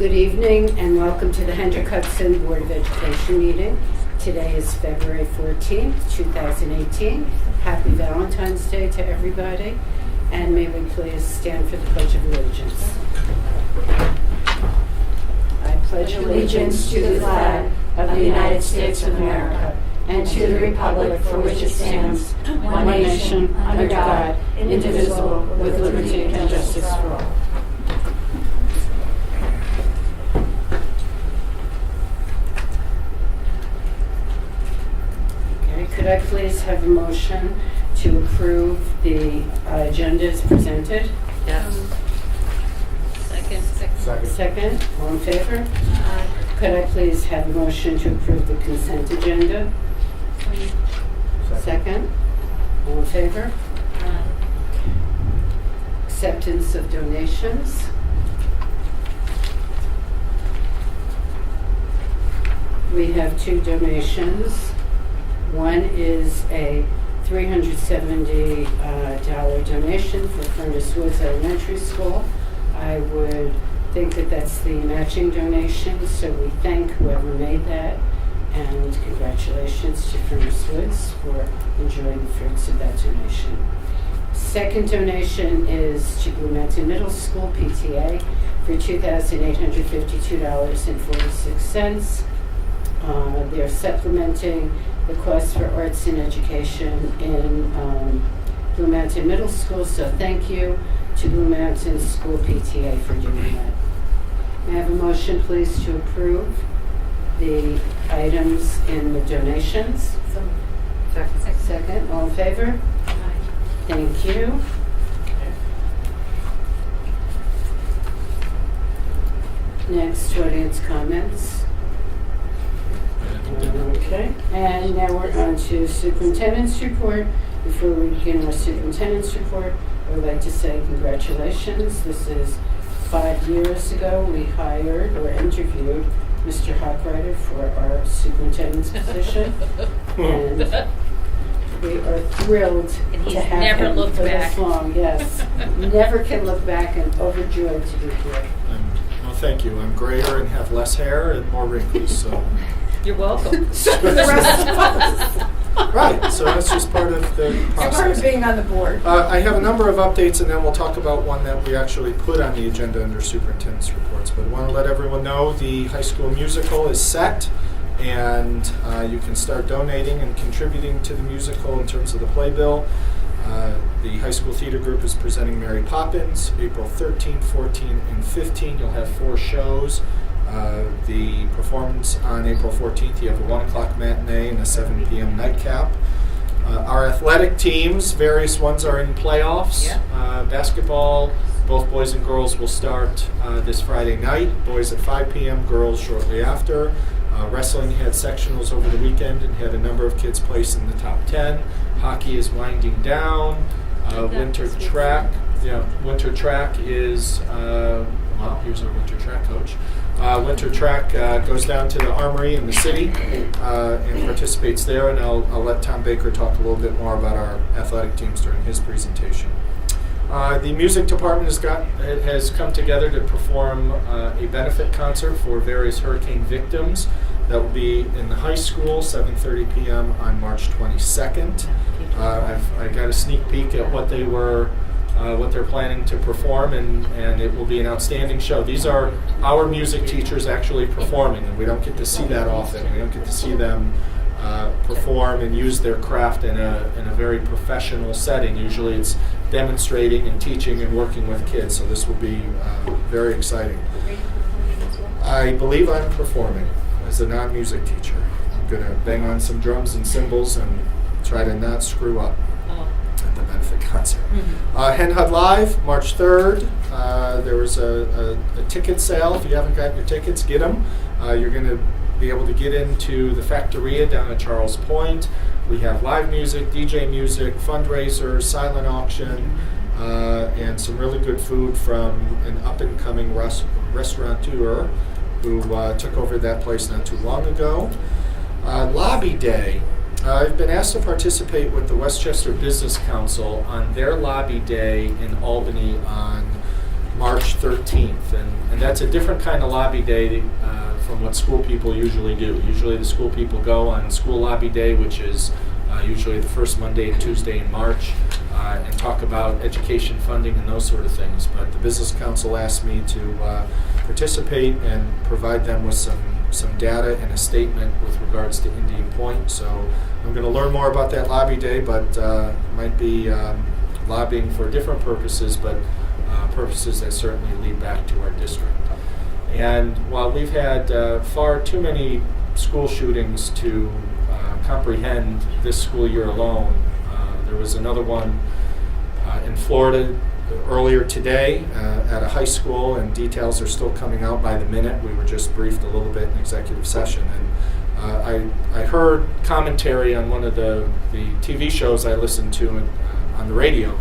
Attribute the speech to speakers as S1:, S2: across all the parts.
S1: Good evening and welcome to the Hendrick Hudson Board of Education meeting. Today is February 14th, 2018. Happy Valentine's Day to everybody. And may we please stand for the Pledge of Allegiance. I pledge allegiance to the flag of the United States of America and to the republic for which it stands, one nation, under God, indivisible, with liberty and justice for all. Could I please have a motion to approve the agenda as presented?
S2: Yes. Second.
S1: Second. All in favor? Could I please have a motion to approve the consent agenda? Second. All in favor? Acceptance of donations. We have two donations. One is a $370 donation for Furnace Woods Elementary School. I would think that that's the matching donation, so we thank whoever made that, and congratulations to Furnace Woods for enjoying the fruits of that donation. Second donation is to Blue Mountain Middle School PTA for $2,852.46. They're supplementing the cost for arts and education in Blue Mountain Middle School, so thank you to Blue Mountain School PTA for doing that. May I have a motion, please, to approve the items in the donations? Second. All in favor? Thank you. Next, audience comments. Okay, and now we're on to superintendent's report. Before we begin our superintendent's report, I would like to say congratulations. This is 5 years ago we hired or interviewed Mr. Hochreiter for our superintendent's position, and we are thrilled
S2: And he's
S1: to have
S2: never
S1: him
S2: looked
S1: for
S2: back.
S1: this long. Yes, never can look back, and overjoyed to be here.
S3: Well, thank you. I'm grayer and have less hair and more wrinkles, so.
S2: You're welcome.
S1: The rest of us.
S3: Right, so that's just part of the
S1: Part of
S3: process.
S1: being on the board.
S3: I have a number of updates, and then we'll talk about one that we actually put on the agenda under superintendent's reports. But I want to let everyone know the high school musical is set, and you can start donating and contributing to the musical in terms of the playbill. The high school theater group is presenting Mary Poppins, April 13, 14, and 15. You'll have 4 shows. The performance on April 14th, you have a 1 o'clock matinee and a 7 p.m. nightcap. Our athletic teams, various ones are in playoffs.
S2: Yeah.
S3: Basketball, both boys and girls will start this Friday night. Boys at 5 p.m., girls shortly after. Wrestling had sectionals over the weekend and had a number of kids placed in the top 10. Hockey is winding down. Winter track is, well, here's our winter track coach. Winter track goes down to the Armory in the city and participates there, and I'll let Tom Baker talk a little bit more about our athletic teams during his presentation. The music department has come together to perform a benefit concert for various hurricane victims. That will be in the high school, 7:30 p.m. on March 22nd. I got a sneak peek at what they're planning to perform, and it will be an outstanding show. These are our music teachers actually performing, and we don't get to see that often. We don't get to see them perform and use their craft in a very professional setting. Usually it's demonstrating and teaching and working with kids, so this will be very exciting. I believe I'm performing as a non-music teacher. I'm going to bang on some drums and cymbals and try to not screw up at the benefit concert. Hen Hud Live, March 3rd. There was a ticket sale. If you haven't gotten your tickets, get them. You're going to be able to get into the Factoria down at Charles Point. We have live music, DJ music, fundraisers, silent auction, and some really good food from an up-and-coming restaurateur who took over that place not too long ago. Lobby Day. I've been asked to participate with the Westchester Business Council on their lobby day in Albany on March 13th, and that's a different kind of lobby day from what school people usually do. Usually the school people go on school lobby day, which is usually the first Monday and Tuesday in March, and talk about education funding and those sort of things. But the Business Council asked me to participate and provide them with some data and a statement with regards to Indian Point. So I'm going to learn more about that lobby day, but might be lobbying for different purposes, but purposes that certainly lead back to our district. And while we've had far too many school shootings to comprehend this school year alone, there was another one in Florida earlier today at a high school, and details are still coming out by the minute. We were just briefed a little bit in executive session, and I heard commentary on one of the TV shows I listened to on the radio.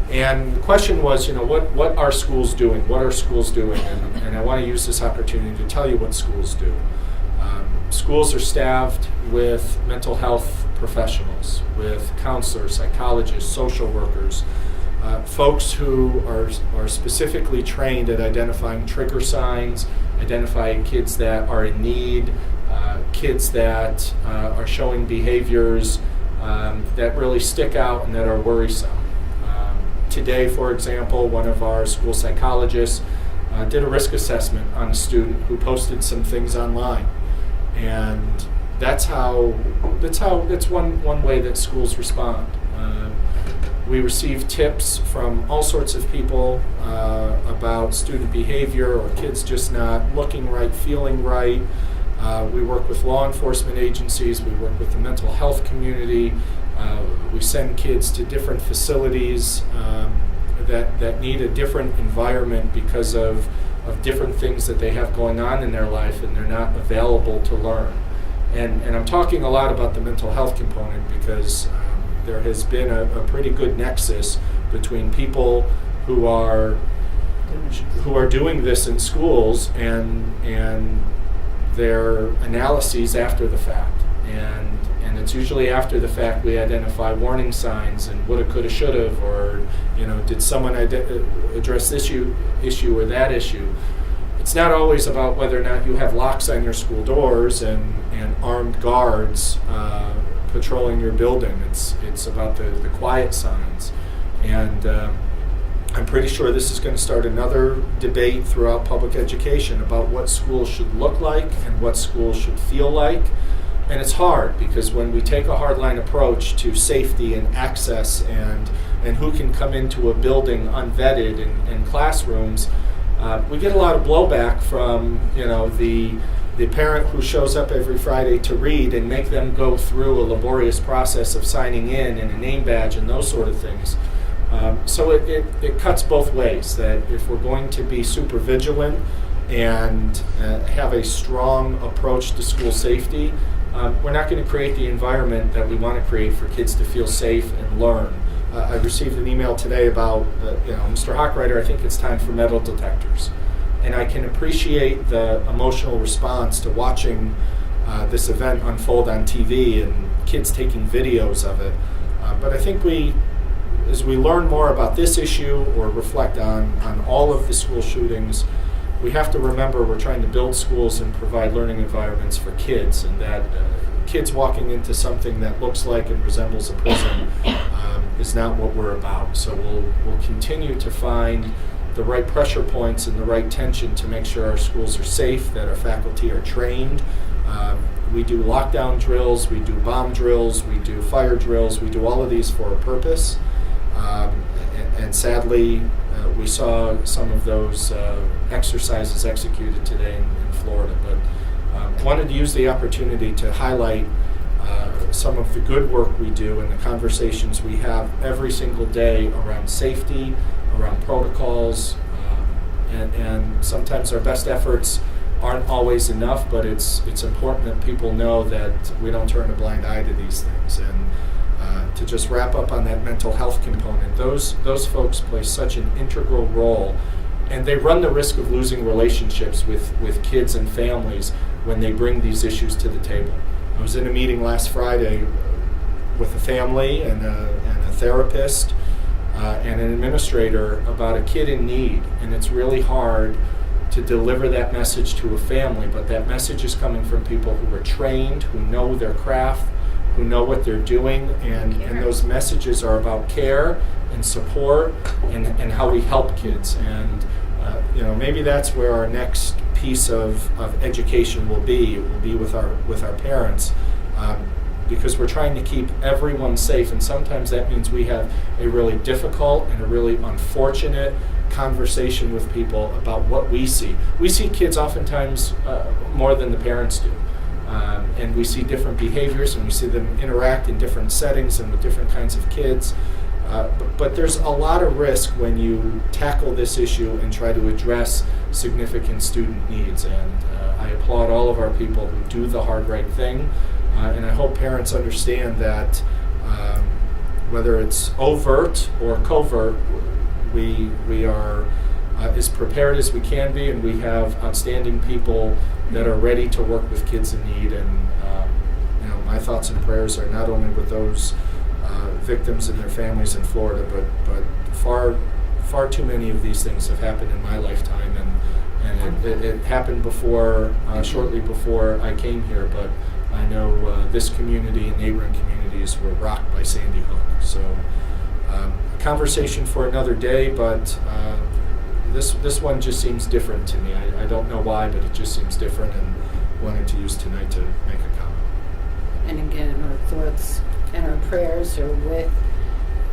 S3: And the question was, what are schools doing? What are schools doing? And I want to use this opportunity to tell you what schools do. Schools are staffed with mental health professionals, with counselors, psychologists, social workers, folks who are specifically trained at identifying trigger signs, identifying kids that are in need, kids that are showing behaviors that really stick out and that are worrisome. Today, for example, one of our school psychologists did a risk assessment on a student who posted some things online, and that's one way that schools respond. We receive tips from all sorts of people about student behavior or kids just not looking right, feeling right. We work with law enforcement agencies. We work with the mental health community. We send kids to different facilities that need a different environment because of different things that they have going on in their life, and they're not available to learn. And I'm talking a lot about the mental health component because there has been a pretty good nexus between people who are doing this in schools and their analyses after the fact. And it's usually after the fact we identify warning signs and woulda, coulda, shoulda, or did someone address this issue or that issue. It's not always about whether or not you have locks on your school doors and armed guards patrolling your building. It's about the quiet signs. And I'm pretty sure this is going to start another debate throughout public education about what schools should look like and what schools should feel like. And it's hard because when we take a hardline approach to safety and access and who can come into a building unvetted in classrooms, we get a lot of blowback from the parent who shows up every Friday to read and make them go through a laborious process of signing in and a name badge and those sort of things. So it cuts both ways, that if we're going to be super vigilant and have a strong approach to school safety, we're not going to create the environment that we want to create for kids to feel safe and learn. I received an email today about, Mr. Hochreiter, I think it's time for metal detectors. And I can appreciate the emotional response to watching this event unfold on TV and kids taking videos of it. But I think as we learn more about this issue or reflect on all of the school shootings, we have to remember we're trying to build schools and provide learning environments for kids, and that kids walking into something that looks like and resembles a prison is not what we're about. So we'll continue to find the right pressure points and the right tension to make sure our schools are safe, that our faculty are trained. We do lockdown drills, we do bomb drills, we do fire drills, we do all of these for a purpose. And sadly, we saw some of those exercises executed today in Florida. But wanted to use the opportunity to highlight some of the good work we do and the conversations we have every single day around safety, around protocols, and sometimes our best efforts aren't always enough, but it's important that people know that we don't turn a blind eye to these things. And to just wrap up on that mental health component, those folks play such an integral role, and they run the risk of losing relationships with kids and families when they bring these issues to the table. I was in a meeting last Friday with a family and a therapist and an administrator about a kid in need, and it's really hard to deliver that message to a family, but that message is coming from people who are trained, who know their craft, who know what they're doing, and those messages are about care and support and how we help kids. And maybe that's where our next piece of education will be. It will be with our parents, because we're trying to keep everyone safe, and sometimes that means we have a really difficult and a really unfortunate conversation with people about what we see. We see kids oftentimes more than the parents do. And we see different behaviors, and we see them interact in different settings and with different kinds of kids. But there's a lot of risk when you tackle this issue and try to address significant student needs. And I applaud all of our people who do the hard right thing. And I hope parents understand that whether it's overt or covert, we are as prepared as we can be, and we have outstanding people that are ready to work with kids in need. And my thoughts and prayers are not only with those victims and their families in Florida, but far too many of these things have happened in my lifetime, and it happened before, shortly before I came here. But I know this community and neighboring communities were rocked by Sandy Hook. So a conversation for another day, but this one just seems different to me. I don't know why, but it just seems different, and wanted to use tonight to make a comment.
S1: And again, our thoughts and our prayers are with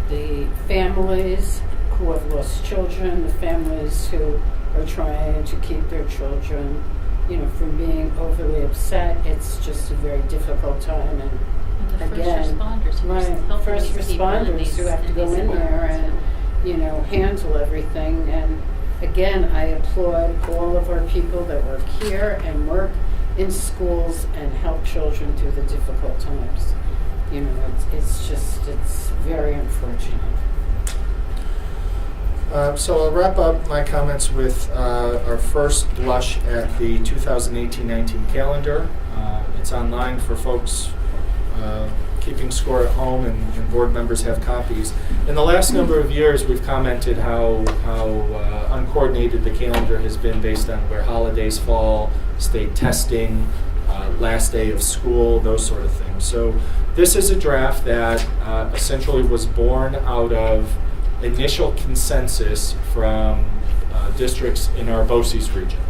S1: the families who have lost children, the families who are trying to keep their children, from being overly upset. It's just a very difficult time. And
S2: the
S1: again, first responders who have to go in there and, handle everything. And again, I applaud all of our people that work here and work in schools and help children through the difficult times. It's very unfortunate.
S3: So I'll wrap up my comments with our first blush at the 2018-19 calendar. It's online for folks keeping score at home, and board members have copies. In the last number of years, we've commented how uncoordinated the calendar has been based on where holidays fall, state testing, last day of school, those sort of things. So this is a draft that essentially was born out of initial consensus from districts in our BOCES region.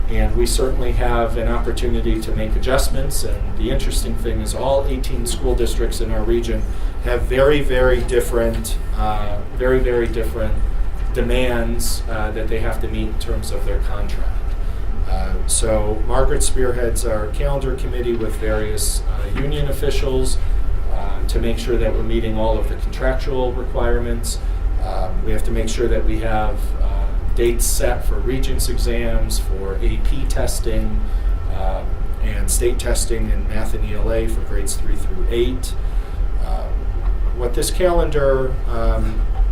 S3: And we certainly have an opportunity to make adjustments. And the interesting thing is all 18 school districts in our region have very, very different demands that they have to meet in terms of their contract. So Margaret spearheads our calendar committee with various union officials to make sure that we're meeting all of the contractual requirements. We have to make sure that we have dates set for Regents exams, for AP testing, and state testing in math and ELA for grades 3 through 8. What this calendar,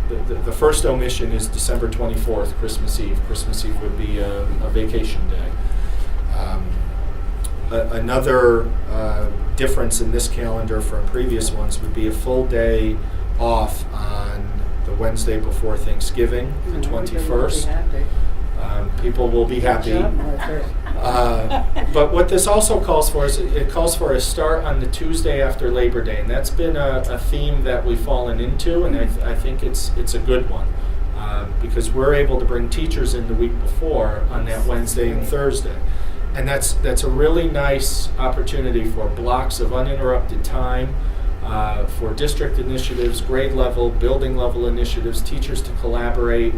S3: the first omission is December 24th, Christmas Eve. Christmas Eve would be a vacation day. Another difference in this calendar from previous ones would be a full day off on the Wednesday before Thanksgiving, the 21st. People will be happy. But what this also calls for is it calls for a start on the Tuesday after Labor Day, and that's been a theme that we've fallen into, and I think it's a good one because we're able to bring teachers in the week before on that Wednesday and Thursday, and that's a really nice opportunity for blocks of uninterrupted time. For district initiatives, grade level, building level initiatives, teachers to collaborate,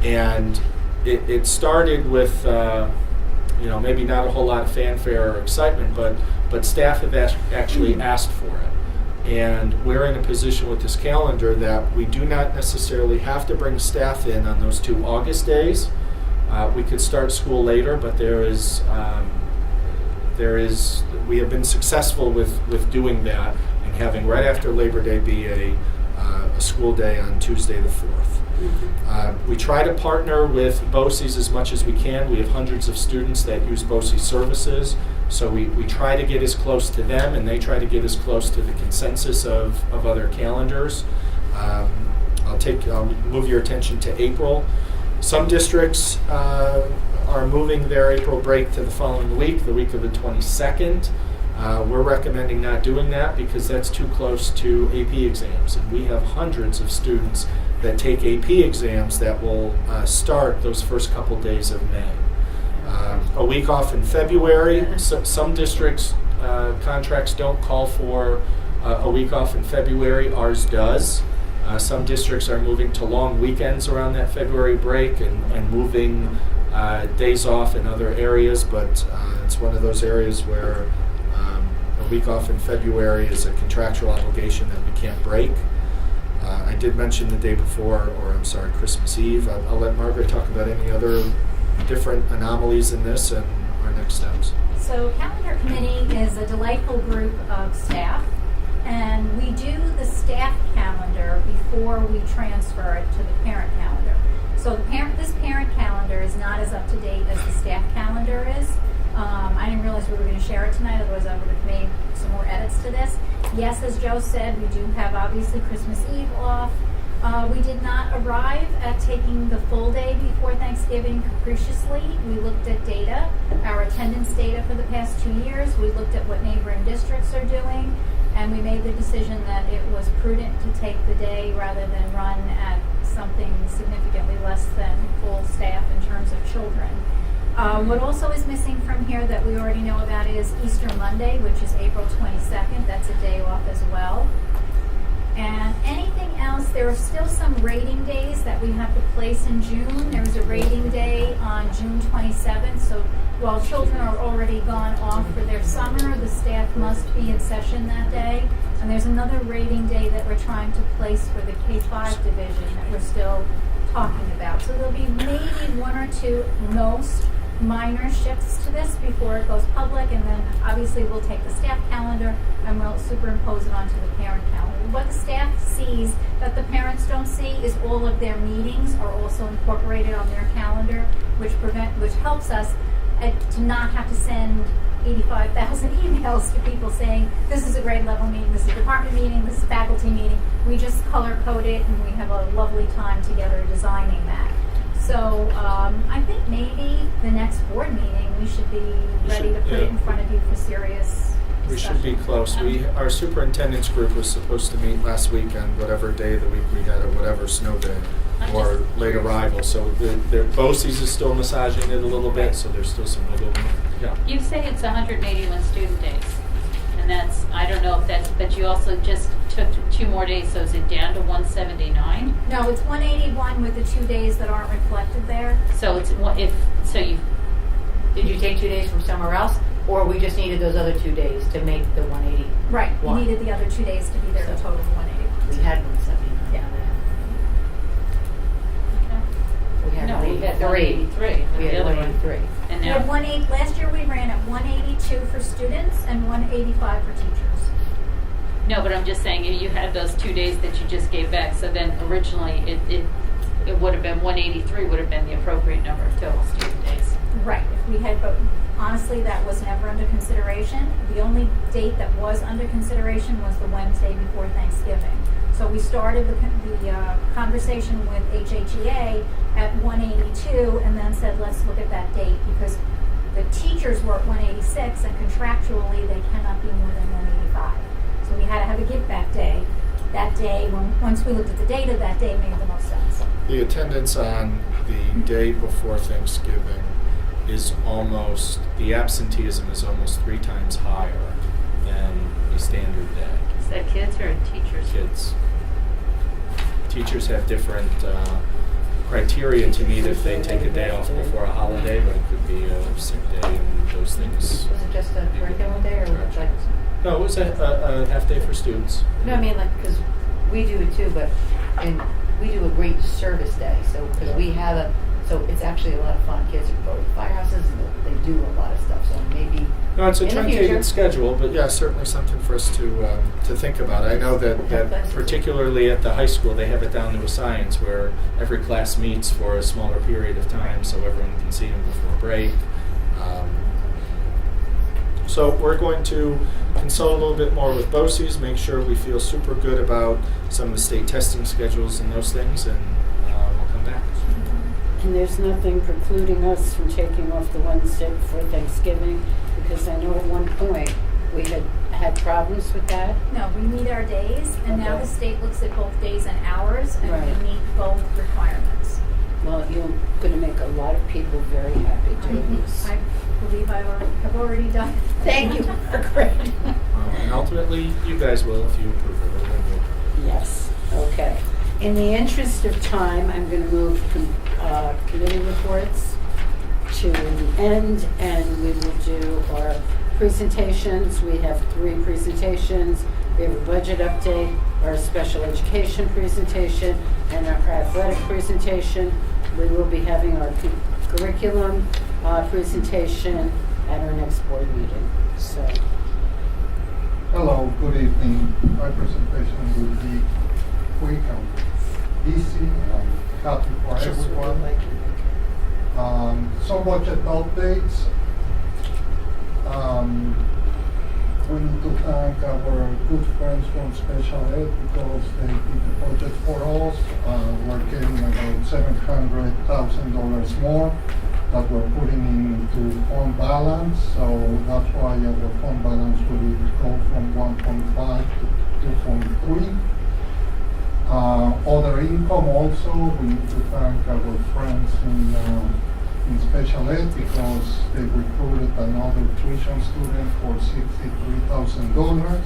S3: and it started with maybe not a whole lot of fanfare or excitement, but staff have actually asked for it, and we're in a position with this calendar that we do not necessarily have to bring staff in on those 2 August days. We could start school later, but we have been successful with doing that. Having right after Labor Day be a school day on Tuesday the 4th. Mm-hmm. We try to partner with BOCES as much as we can. We have hundreds of students that use BOCES services, so we try to get as close to them, and they try to get as close to the consensus of other calendars. I'll move your attention to April. Some districts are moving their April break to the following week, the week of the 22nd. We're recommending not doing that because that's too close to AP exams, and we have hundreds of students that take AP exams that will start those first couple days of May. A week off in February. Some districts' contracts don't call for a week off in February. Ours does. Some districts are moving to long weekends around that February break and moving days off in other areas, but it's one of those areas where a week off in February is a contractual obligation that we can't break. I did mention the day before, Christmas Eve. I'll let Margaret talk about any other different anomalies in this and our next steps.
S2: So Calendar Committee is a delightful group of staff, and we do the staff calendar before we transfer it to the parent calendar. So this parent calendar is not as up to date as the staff calendar is. I didn't realize we were going to share it tonight, otherwise I would have made some more edits to this. Yes, as Joe said, we do have obviously Christmas Eve off. We did not arrive at taking the full day before Thanksgiving capriciously. We looked at data, our attendance data for the past 2 years. We looked at what neighboring districts are doing, and we made the decision that it was prudent to take the day rather than run at something significantly less than full staff in terms of children. What also is missing from here that we already know about is Easter Monday, which is April 22nd. That's a day off as well. And anything else, there are still some rating days that we have to place in June. There's a rating day on June 27th. So while children are already gone off for their summer, the staff must be in session that day. And there's another rating day that we're trying to place for the K-5 division that we're still talking about. So there'll be maybe one or two most minor shifts to this before it goes public, and then obviously we'll take the staff calendar and we'll superimpose it onto the parent calendar. What the staff sees that the parents don't see is all of their meetings are also incorporated on their calendar, which helps us to not have to send 85,000 emails to people saying this is a grade level meeting, this is a department meeting, this is a faculty meeting. We just color code it and we have a lovely time together designing that. So I think maybe the next board meeting we should be ready to put it in front of you for serious discussion.
S3: We should be close. Our superintendent's group was supposed to meet last week on whatever day of the week we had, or whatever snow day or late arrival. So the BOCES is still massaging it a little bit, so there's still some wiggle room. Yeah.
S4: You say it's 181 student days, and that's, I don't know if that's, but you also just took 2 more days, so is it down to 179?
S2: No, it's 181 with the 2 days that aren't reflected there.
S4: So it's
S5: Did you take 2 days from somewhere else, or we just needed those other 2 days to make the 180?
S2: Right, you
S5: One.
S2: needed the other 2 days to be there, a
S5: So
S2: total of 181.
S5: We had 179.
S2: Yeah.
S5: We had
S4: no, we had
S5: 183.
S4: 183.
S5: We had
S4: the other one.
S5: 183.
S4: And
S2: We had
S4: now,
S2: last year we ran at 182 for students and 185 for teachers.
S4: no, but I'm just saying you had those 2 days that you just gave back. So then originally it would have been 183 would have been the appropriate number of total student days.
S2: Right, if we had, but honestly, that was never under consideration. The only date that was under consideration was the Wednesday before Thanksgiving. So we started the conversation with HHEA at 182 and then said, let's look at that date because the teachers were at 186 and contractually they cannot be more than 185. So we had to have a give back day. That day, once we looked at the data, that day made the most sense.
S3: The attendance on the day before Thanksgiving is the absenteeism is almost 3 times higher than a standard day.
S4: Is that kids or teachers?
S3: Kids. Teachers have different criteria to meet if they take a day off before a holiday, but it could be a sick day and those things.
S5: Was it just a curriculum day, or was it like?
S3: No, it was a half day for students.
S5: No, I mean, like, because we do it too, and we do a great service day. So because we have so it's actually a lot of fun. Kids go to firehouses and they do a lot of stuff. So maybe
S3: No, it's a
S5: in the future.
S3: truncated schedule, but yeah, certainly something for us to think about. I know that particularly at the high school, they have it down to a science where every class meets for a smaller period of time, so everyone can see them before break. So we're going to consult a little bit more with BOCES, make sure we feel super good about some of the state testing schedules and those things, and we'll come back.
S1: And there's nothing precluding us from taking off the Wednesday before Thanksgiving, because I know at one point we had problems with that.
S2: No, we meet our days, and now
S1: Okay.
S2: the state looks at both days and hours, and
S1: Right.
S2: we meet both requirements.
S1: Well, you're going to make a lot of people very happy doing this.
S2: I believe I have already done it.
S1: Thank you, Margaret.
S3: And ultimately, you guys will if you approve of it. and we'll-
S1: Yes, okay. In the interest of time, I'm going to move committee reports to an end, and we will do our presentations. We have 3 presentations. We have a budget update, our special education presentation, and our athletic presentation. We will be having our curriculum presentation at our next board meeting. So,
S6: Hello, good evening. My presentation will be quick and easy and happy for
S1: just what
S6: everyone.
S1: I'd like to make.
S6: Some budget updates. We need to thank our good friends from Special Ed because they did the budget for us. We're getting about $700,000 more that we're putting into fund balance, so that's why our fund balance will go from 1.5 to 2.3. Other income also, we need to thank our friends in special ed because they recruited another tuition student for $63,000.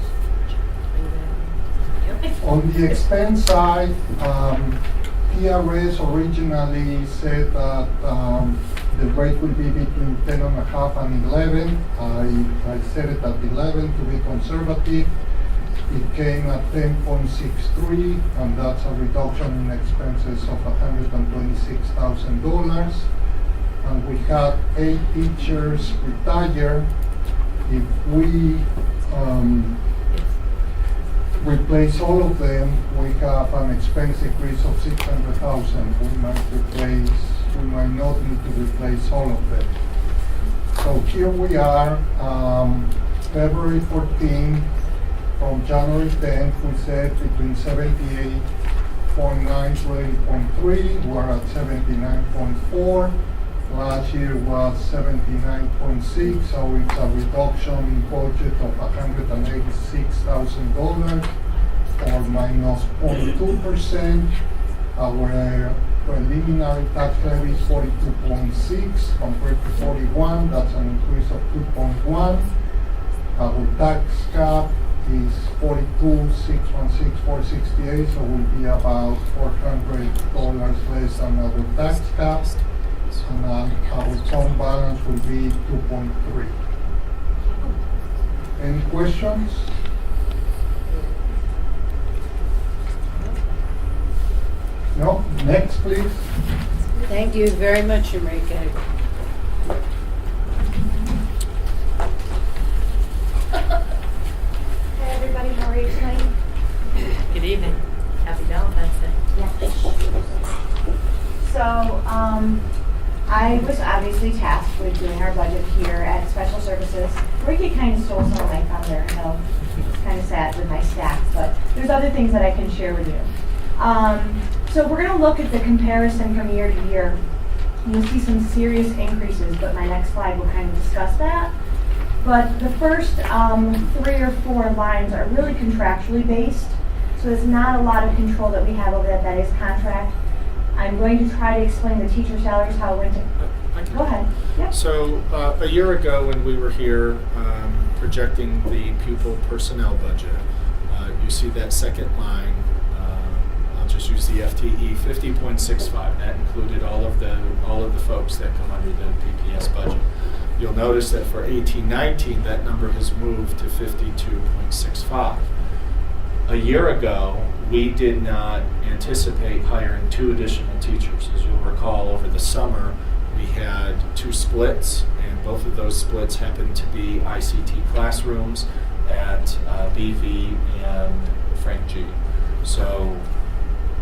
S6: On the expense side, PRS originally said that the rate will be between 10.5 and 11. I set it at 11 to be conservative. It came at 10.63, and that's a reduction in expenses of $126,000. And we had 8 teachers retire. If we replace all of them, we have an expense increase of $600,000. We might not need to replace all of them. So here we are, February 14. From January 10th, we said between 78.9 to 80.3. We're at 79.4. Last year was 79.6, so it's a reduction in budget of $186,000 or minus 0.2%. Our preliminary tax levy is 42.6 compared to 41. That's an increase of 2.1. Our tax cap is 42,616,468, so we'll be about $400 less than our tax cap. And our fund balance will be 2.3. Any questions? No? Next, please.
S1: Thank you very much, Enrique.
S7: Hi everybody, how are you tonight?
S8: Good evening. Happy Valentine's Day.
S7: So, I was obviously tasked with doing our budget here at Special Services. Ricky kind of stole some of my thunder, so it's kind of sad with my stats, but there's other things that I can share with you. So we're gonna look at the comparison from year to year. You'll see some serious increases, but my next slide will kind of discuss that. But the first 3 or 4 lines are really contractually based, so there's not a lot of control that we have over that. That is contract. I'm going to try to explain the teacher salaries, how it went to. Go ahead. Yep.
S3: So a year ago when we were here projecting the pupil personnel budget, you see that second line, I'll just use the FTE, 50.65. That included all of the folks that come under the PPS budget. You'll notice that for 18-19, that number has moved to 52.65. A year ago, we did not anticipate hiring 2 additional teachers. As you'll recall, over the summer, we had 2 splits, and both of those splits happened to be ICT classrooms at BV and Frank G. So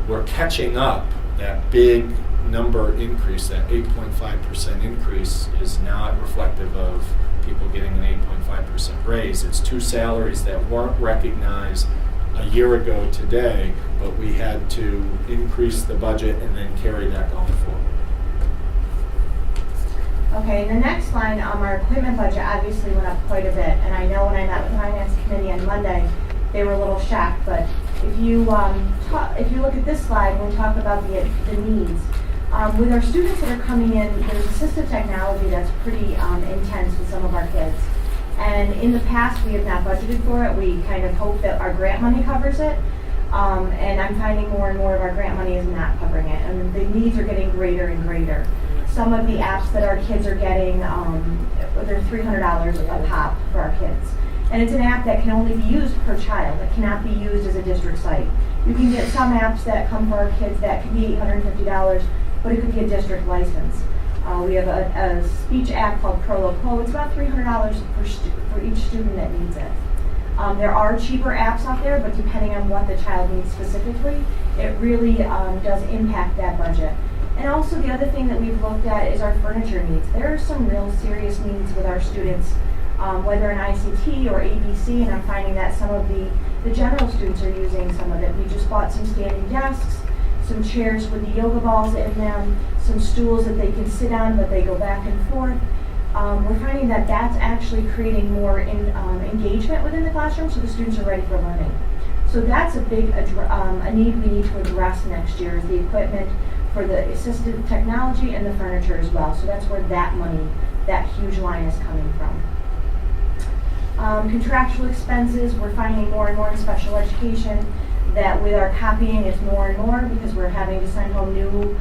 S3: we're catching up. That big number increase, that 8.5% increase, is not reflective of people getting an 8.5% raise. It's two salaries that weren't recognized a year ago today, but we had to increase the budget and then carry that going forward.
S7: Okay, the next line, our equipment budget obviously went up quite a bit, and I know when I met with the finance committee on Monday, they were a little shocked, but if you if you look at this slide, when we talk about the needs, with our students that are coming in, there's assistive technology that's pretty intense with some of our kids. And in the past, we have not budgeted for it. We kind of hope that our grant money covers it. And I'm finding more and more of our grant money is not covering it. And the needs are getting greater and greater. Some of the apps that our kids are getting, they're $300 a pop for our kids. And it's an app that can only be used per child. It cannot be used as a district site. You can get some apps that come for our kids that could be $850, but it could be a district license. We have a speech app called ProLoco. It's about $300 for each student that needs it. There are cheaper apps out there, but depending on what the child needs specifically, it really does impact that budget. And also the other thing that we've looked at is our furniture needs. There are some real serious needs with our students, whether in ICT or ABC, and I'm finding that some of the general students are using some of it. We just bought some standing desks, some chairs with the yoga balls in them, some stools that they can sit on but they go back and forth. We're finding that that's actually creating more engagement within the classroom, so the students are ready for learning. So that's a big a need we need to address next year, is the equipment for the assistive technology and the furniture as well. So that's where that money, that huge line is coming from. Contractual expenses, we're finding more and more in special education that with our copying it's more and more because we're having to send home new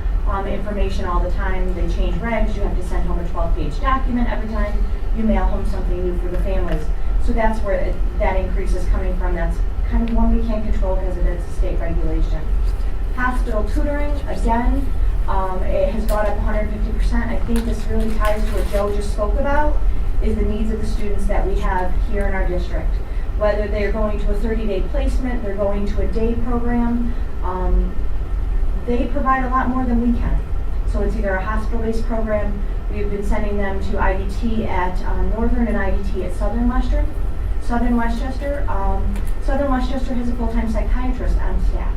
S7: information all the time. They change regs, you have to send home a 12-page document every time you mail home something new for the families. So that's where that increase is coming from. That's kind of one we can't control because it is a state regulation. Hospital tutoring, again, it has gone up 150%. I think this really ties to what Joe just spoke about, is the needs of the students that we have here in our district. Whether they're going to a 30-day placement, they're going to a day program, they provide a lot more than we can. So it's either a hospital-based program, we've been sending them to IDT at Northern and IDT at Southern Westchester. Southern Westchester has a full-time psychiatrist on staff.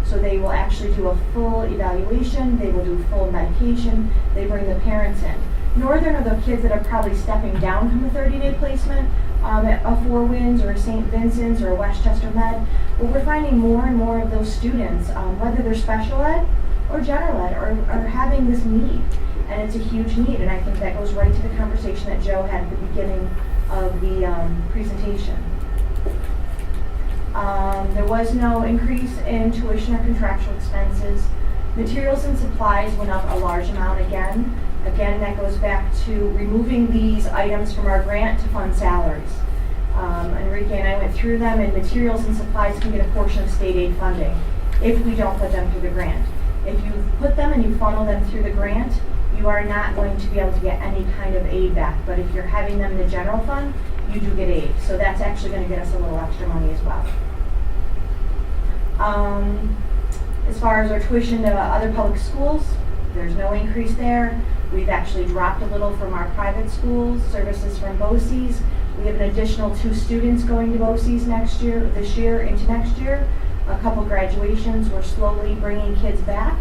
S7: So they will actually do a full evaluation, they will do full medication, they bring the parents in. Northern are the kids that are probably stepping down from a 30-day placement at a Four Winds or a St. Vincent's or a Westchester Med. But we're finding more and more of those students, whether they're special ed or general ed, are having this need. And it's a huge need, and I think that goes right to the conversation that Joe had at the beginning of the presentation. There was no increase in tuition or contractual expenses. Materials and supplies went up a large amount again. Again, that goes back to removing these items from our grant to fund salaries. Enrique and I went through them, and materials and supplies can get a portion of state aid funding if we don't put them through the grant. If you put them and you funnel them through the grant, you are not going to be able to get any kind of aid back. But if you're having them in the general fund, you do get aid. So that's actually going to get us a little extra money as well. As far as our tuition to other public schools, there's no increase there. We've actually dropped a little from our private schools, services from BOCES. We have an additional 2 students going to BOCES this year into next year. A couple graduations. We're slowly bringing kids back,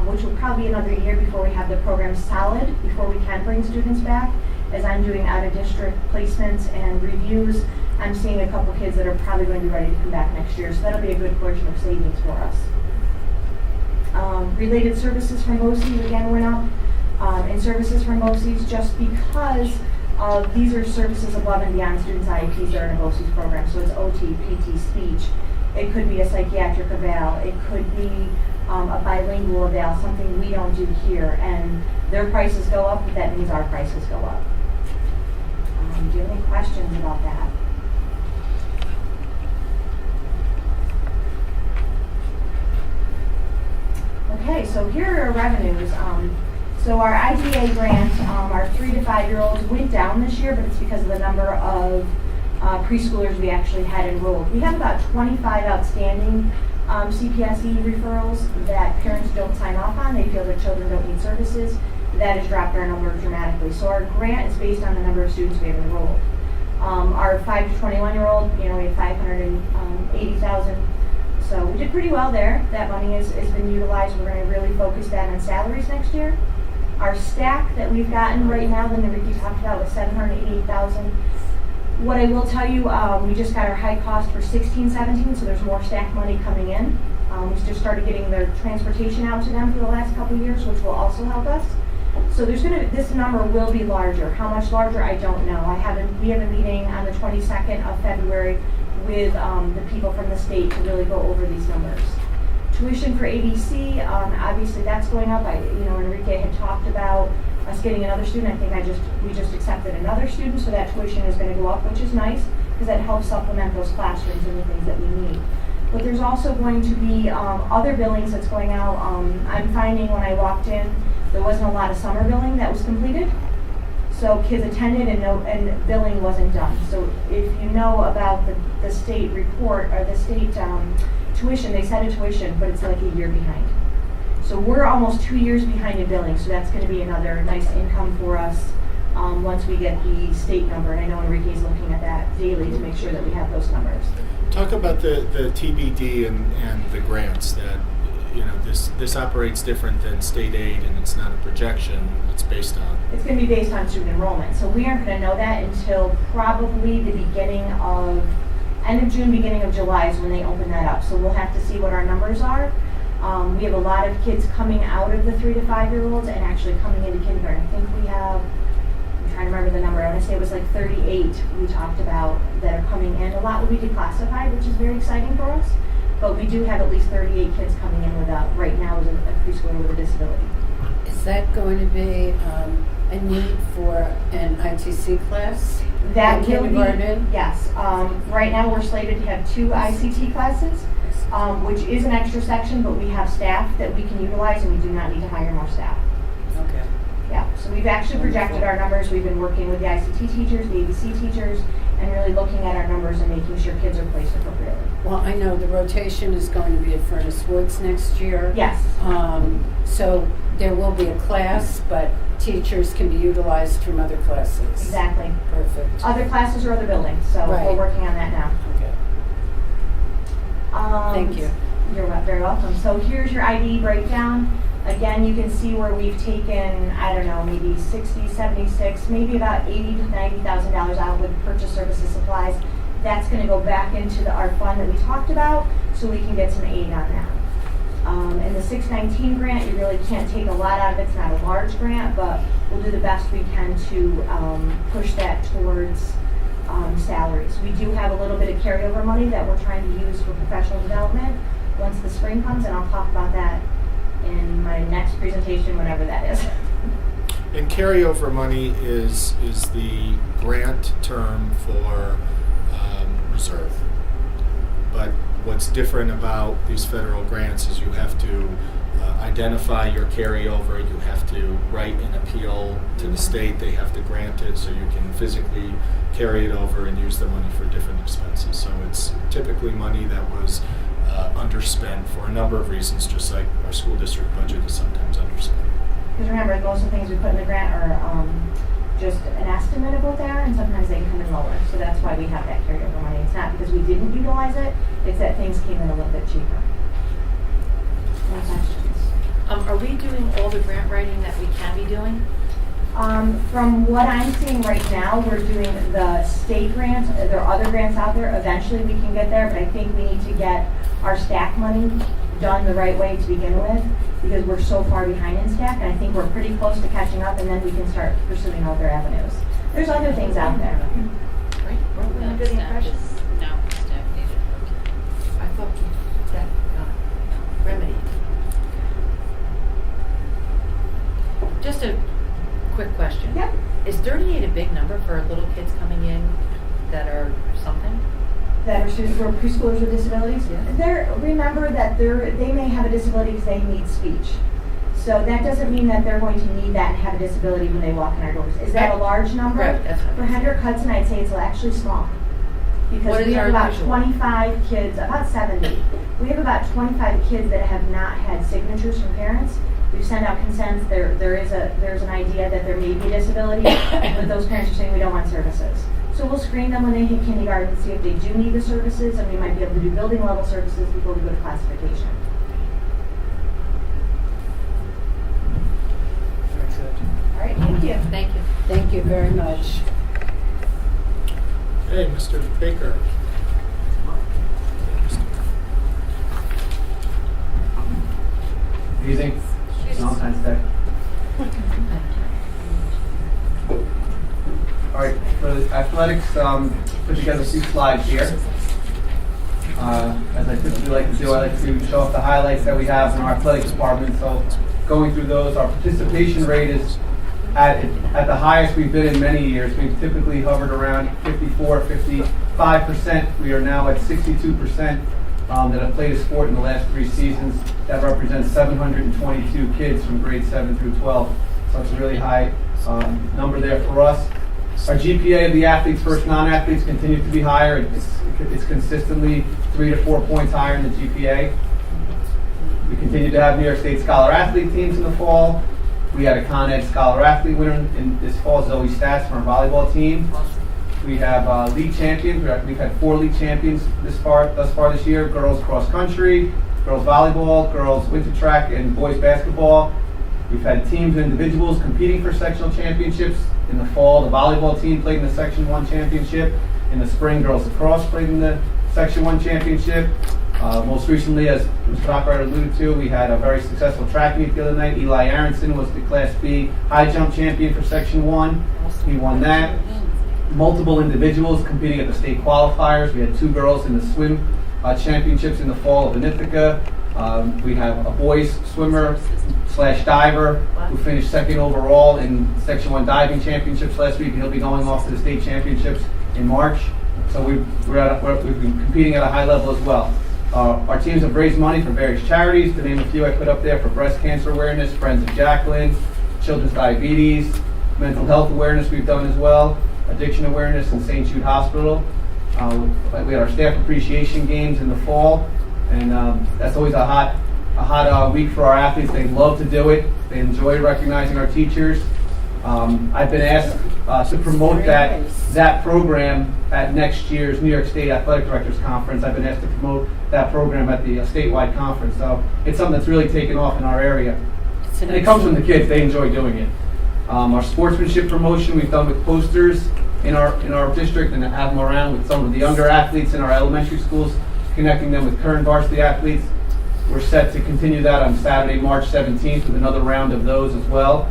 S7: which will probably be another year before we have the program solid, before we can bring students back. As I'm doing out-of-district placements and reviews, I'm seeing a couple kids that are probably going to be ready to come back next year, so that'll be a good portion of savings for us. Related services from BOCES again went up, and services from BOCES just because these are services above and beyond students' IEPs that are in a BOCES program, so it's OT, PT, speech. It could be a psychiatric eval, it could be a bilingual eval, something we don't do here, and their prices go up, but that means our prices go up. Do you have any questions about that? Okay, so here are our revenues. So our IDA grant, our 3 to 5 year olds went down this year, but it's because of the number of preschoolers we actually had enrolled. We have about 25 outstanding CPSE referrals that parents don't sign off on. They feel their children don't need services. that has dropped our number dramatically. So our grant is based on the number of students we have enrolled. Our 5 to 21-year-old, we have 580,000. So we did pretty well there. That money has been utilized. We're going to really focus that on salaries next year. Our stack that we've gotten right now, that Ricky talked about, was 788,000. What I will tell you, we just got our high cost for 16-17, so there's more stack money coming in. We just started getting their transportation out to them for the last couple of years, which will also help us. So this number will be larger. How much larger, I don't know. We have a meeting on the 22nd of February with the people from the state to really go over these numbers. Tuition for ABC, obviously that's going up. Enrique had talked about us getting another student. I think we just accepted another student, so that tuition is going to go up, which is nice because that helps supplement those classrooms and the things that we need. But there's also going to be other billings that's going out. I'm finding when I walked in, there wasn't a lot of summer billing that was completed. So kids attended and billing wasn't done. So if you know about the state report or the state tuition, they set a tuition, but it's like a year behind. So we're almost 2 years behind in billing, so that's going to be another nice income for us once we get the state number. And I know Enrique's looking at that daily to make sure that we have those numbers.
S3: Talk about the TBD and the grants that, this operates different than state aid, and it's not a projection, it's based on.
S7: It's going to be based on student enrollment. So we aren't going to know that until probably the end of June, beginning of July is when they open that up. So we'll have to see what our numbers are. We have a lot of kids coming out of the 3 to 5-year-olds and actually coming into kindergarten. I think we have, I'm trying to remember the number, I want to say it was like 38 we talked about that are coming in. A lot will be declassified, which is very exciting for us. But we do have at least 38 kids coming in right now as a preschooler with a disability.
S1: Is that going to be a need for an ITC class?
S7: That
S1: in
S7: will be,
S1: kindergarten?
S7: yes. Right now we're slated to have 2 ICT classes, which is an extra section, but we have staff that we can utilize and we do not need to hire more staff.
S1: Okay.
S7: Yeah, so we've actually projected our numbers. We've been working with the ICT teachers, the ABC teachers, and really looking at our numbers and making sure kids are placed appropriately.
S1: Well, I know the rotation is going to be at Furnace Woods next year.
S7: Yes.
S1: So there will be a class, but teachers can be utilized from other classes.
S7: Exactly.
S1: Perfect.
S7: Other classes or other buildings, so
S1: Right.
S7: we're working on that now.
S1: Okay. Thank you.
S7: You're very welcome. So here's your ID breakdown. Again, you can see where we've taken, maybe 60, 76, maybe about $80,000 to $90,000 out with purchase services supplies. That's going to go back into our fund that we talked about, so we can get some aid on that. In the 619 grant, you really can't take a lot out of it. It's not a large grant, but we'll do the best we can to push that towards salaries. We do have a little bit of carryover money that we're trying to use for professional development once the spring comes, and I'll talk about that in my next presentation, whenever that is.
S3: And carryover money is the grant term for reserve. But what's different about these federal grants is you have to identify your carryover, you have to write an appeal to the state, they have to grant it so you can physically carry it over and use the money for different expenses. So it's typically money that was underspent for a number of reasons, just like our school district budget is sometimes underspent.
S7: Because remember, most of the things we put in the grant are just an estimate of what they are, and sometimes they can come in lower. So that's why we have that carryover money. It's not because we didn't utilize it, it's that things came in a little bit cheaper. Any questions?
S8: Are we doing all the grant writing that we can be doing?
S7: From what I'm seeing right now, we're doing the state grants. There are other grants out there. Eventually we can get there, but I think we need to get our stack money done the right way to begin with, because we're so far behind in stack, and I think we're pretty close to catching up, and then we can start pursuing other avenues. There's other things out there.
S8: Right? Weren't we under the impression?
S4: No, staff needed.
S8: I thought that remedy. Just a quick question.
S7: Yep.
S8: Is 38 a big number for little kids coming in that are something?
S7: That are students for preschoolers with disabilities.
S8: Yeah.
S7: Remember that they may have a disability because they need speech. So that doesn't mean that they're going to need that and have a disability when they walk in our doors. Is that a large number?
S8: Right, that's what
S7: For Hendrick Hudson, I'd say it's actually small. Because
S8: What is
S7: we have
S8: our
S7: about
S8: usual?
S7: 25 kids, about 70. We have about 25 kids that have not had signatures from parents We've sent out consents. There's an idea that there may be a disability, but those parents are saying we don't want services. So we'll screen them when they hit kindergarten, see if they do need the services, and we might be able to do building level services before we go to classification.
S3: Very good.
S7: All right, thank you.
S8: Thank you.
S1: Thank you very much.
S3: Hey, Mr. Baker.
S9: Evening. Valentine's Day. All right, for the athletics, put together a few slides here. As I typically like to do, I like to show off the highlights that we have in our athletics department. So going through those, our participation rate is at the highest we've been in many years. We've typically hovered around 54, 55%. We are now at 62% that have played a sport in the last 3 seasons. That represents 722 kids from grade 7 through 12. So it's a really high number there for us. Our GPA of the athletes versus non-athletes continues to be higher. It's consistently 3 to 4 points higher in the GPA. We continue to have New York State Scholar Athlete teams in the fall. We had a Con Ed Scholar Athlete winner in this fall, Zoe Stats, from our volleyball team. We have league champions. We've had 4 league champions thus far this year: girls cross country, girls volleyball, girls winter track, and boys basketball. We've had teams and individuals competing for sectional championships. In the fall, the volleyball team played in the Section 1 championship. In the spring, girls lacrosse played in the Section 1 championship. Most recently, as Mr. Bachreiter alluded to, we had a very successful track meet the other night. Eli Aronson was the Class B high jump champion for Section 1. He won that. Multiple individuals competing at the state qualifiers. We had 2 girls in the swim championships in the fall of Ithaca. We have a boys swimmer / diver who finished 2nd overall in Section 1 diving championships last week, and he'll be going off to the state championships in March. So we've been competing at a high level as well. Our teams have raised money for various charities. To name a few I put up there: for breast cancer awareness, Friends of Jacqueline; children's diabetes; mental health awareness we've done as well; addiction awareness in St. Jude Hospital. We had our staff appreciation games in the fall, and that's always a hot week for our athletes. They love to do it. They enjoy recognizing our teachers. I've been asked to promote that program at next year's New York State Athletic Directors Conference. I've been asked to promote that program at the statewide conference. So it's something that's really taken off in our area. And it comes from the kids. They enjoy doing it. Our sportsmanship promotion we've done with posters in our district, and have them around with some of the younger athletes in our elementary schools, connecting them with current varsity athletes. We're set to continue that on Saturday, March 17th, with another round of those as well.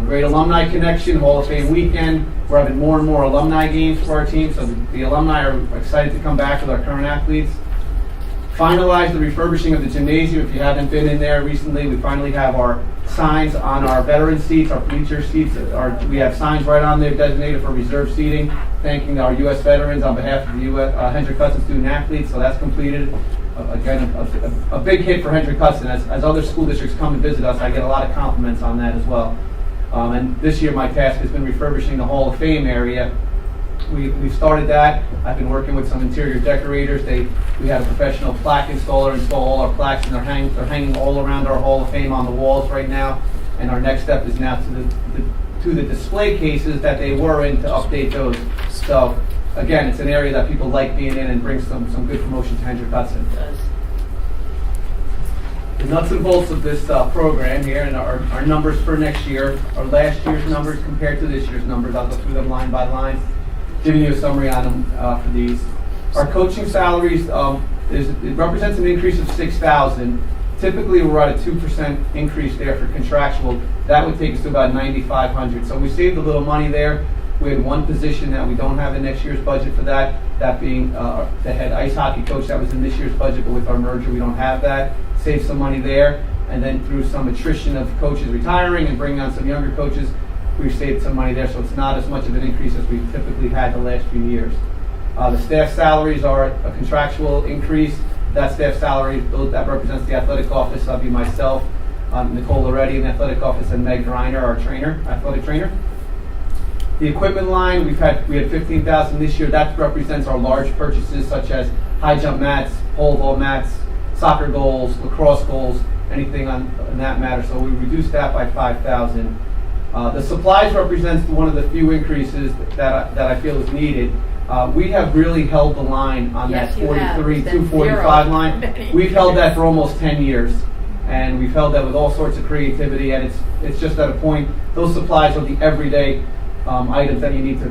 S9: Great Alumni Connection, Hall of Fame weekend. We're having more and more alumni games for our team, so the alumni are excited to come back with our current athletes. Finalize the refurbishing of the gymnasium. If you haven't been in there recently, we finally have our signs on our veteran seats, our bleacher seats. We have signs right on there designated for reserve seating, thanking our U.S. veterans on behalf of the Hendrick Hudson student athletes. So that's completed. Again, a big hit for Hendrick Hudson. As other school districts come and visit us, I get a lot of compliments on that as well. And this year my task has been refurbishing the Hall of Fame area. We've started that. I've been working with some interior decorators. We had a professional plaque installer install all our plaques, and they're hanging all around our Hall of Fame on the walls right now. And our next step is now to the display cases that they were in to update those. So again, it's an area that people like being in and brings some good promotion to Hendrick Hudson. The nuts and bolts of this program here, and our numbers for next year, are last year's numbers compared to this year's numbers. I'll go through them line by line, giving you a summary on them for these. Our coaching salaries, it represents an increase of $6,000. Typically, we're at a 2% increase there for contractual. That would take us to about $9,500. So we saved a little money there. We had one position that we don't have in next year's budget for that being the head ice hockey coach. That was in this year's budget, but with our merger, we don't have that. Save some money there. And then through some attrition of coaches retiring and bringing on some younger coaches, we've saved some money there. So it's not as much of an increase as we've typically had the last few years. The staff salaries are a contractual increase. That staff salary, that represents the athletic office. That'll be myself, Nicole Loretti in the athletic office, and Meg Greiner, our athletic trainer. The equipment line, we had $15,000 this year. That represents our large purchases such as high jump mats, pole vault mats, soccer goals, lacrosse goals. anything on that matter. So we reduced that by 5,000. The supplies represents one of the few increases that I feel is needed. We have really held the line on
S8: Yes,
S9: that
S8: you have.
S9: 43,
S8: It's been
S9: 245
S8: zero
S9: line.
S8: for many
S9: We've held that
S8: years.
S9: for almost 10 years. And we've held that with all sorts of creativity, and it's just at a point, those supplies are the everyday items that you need for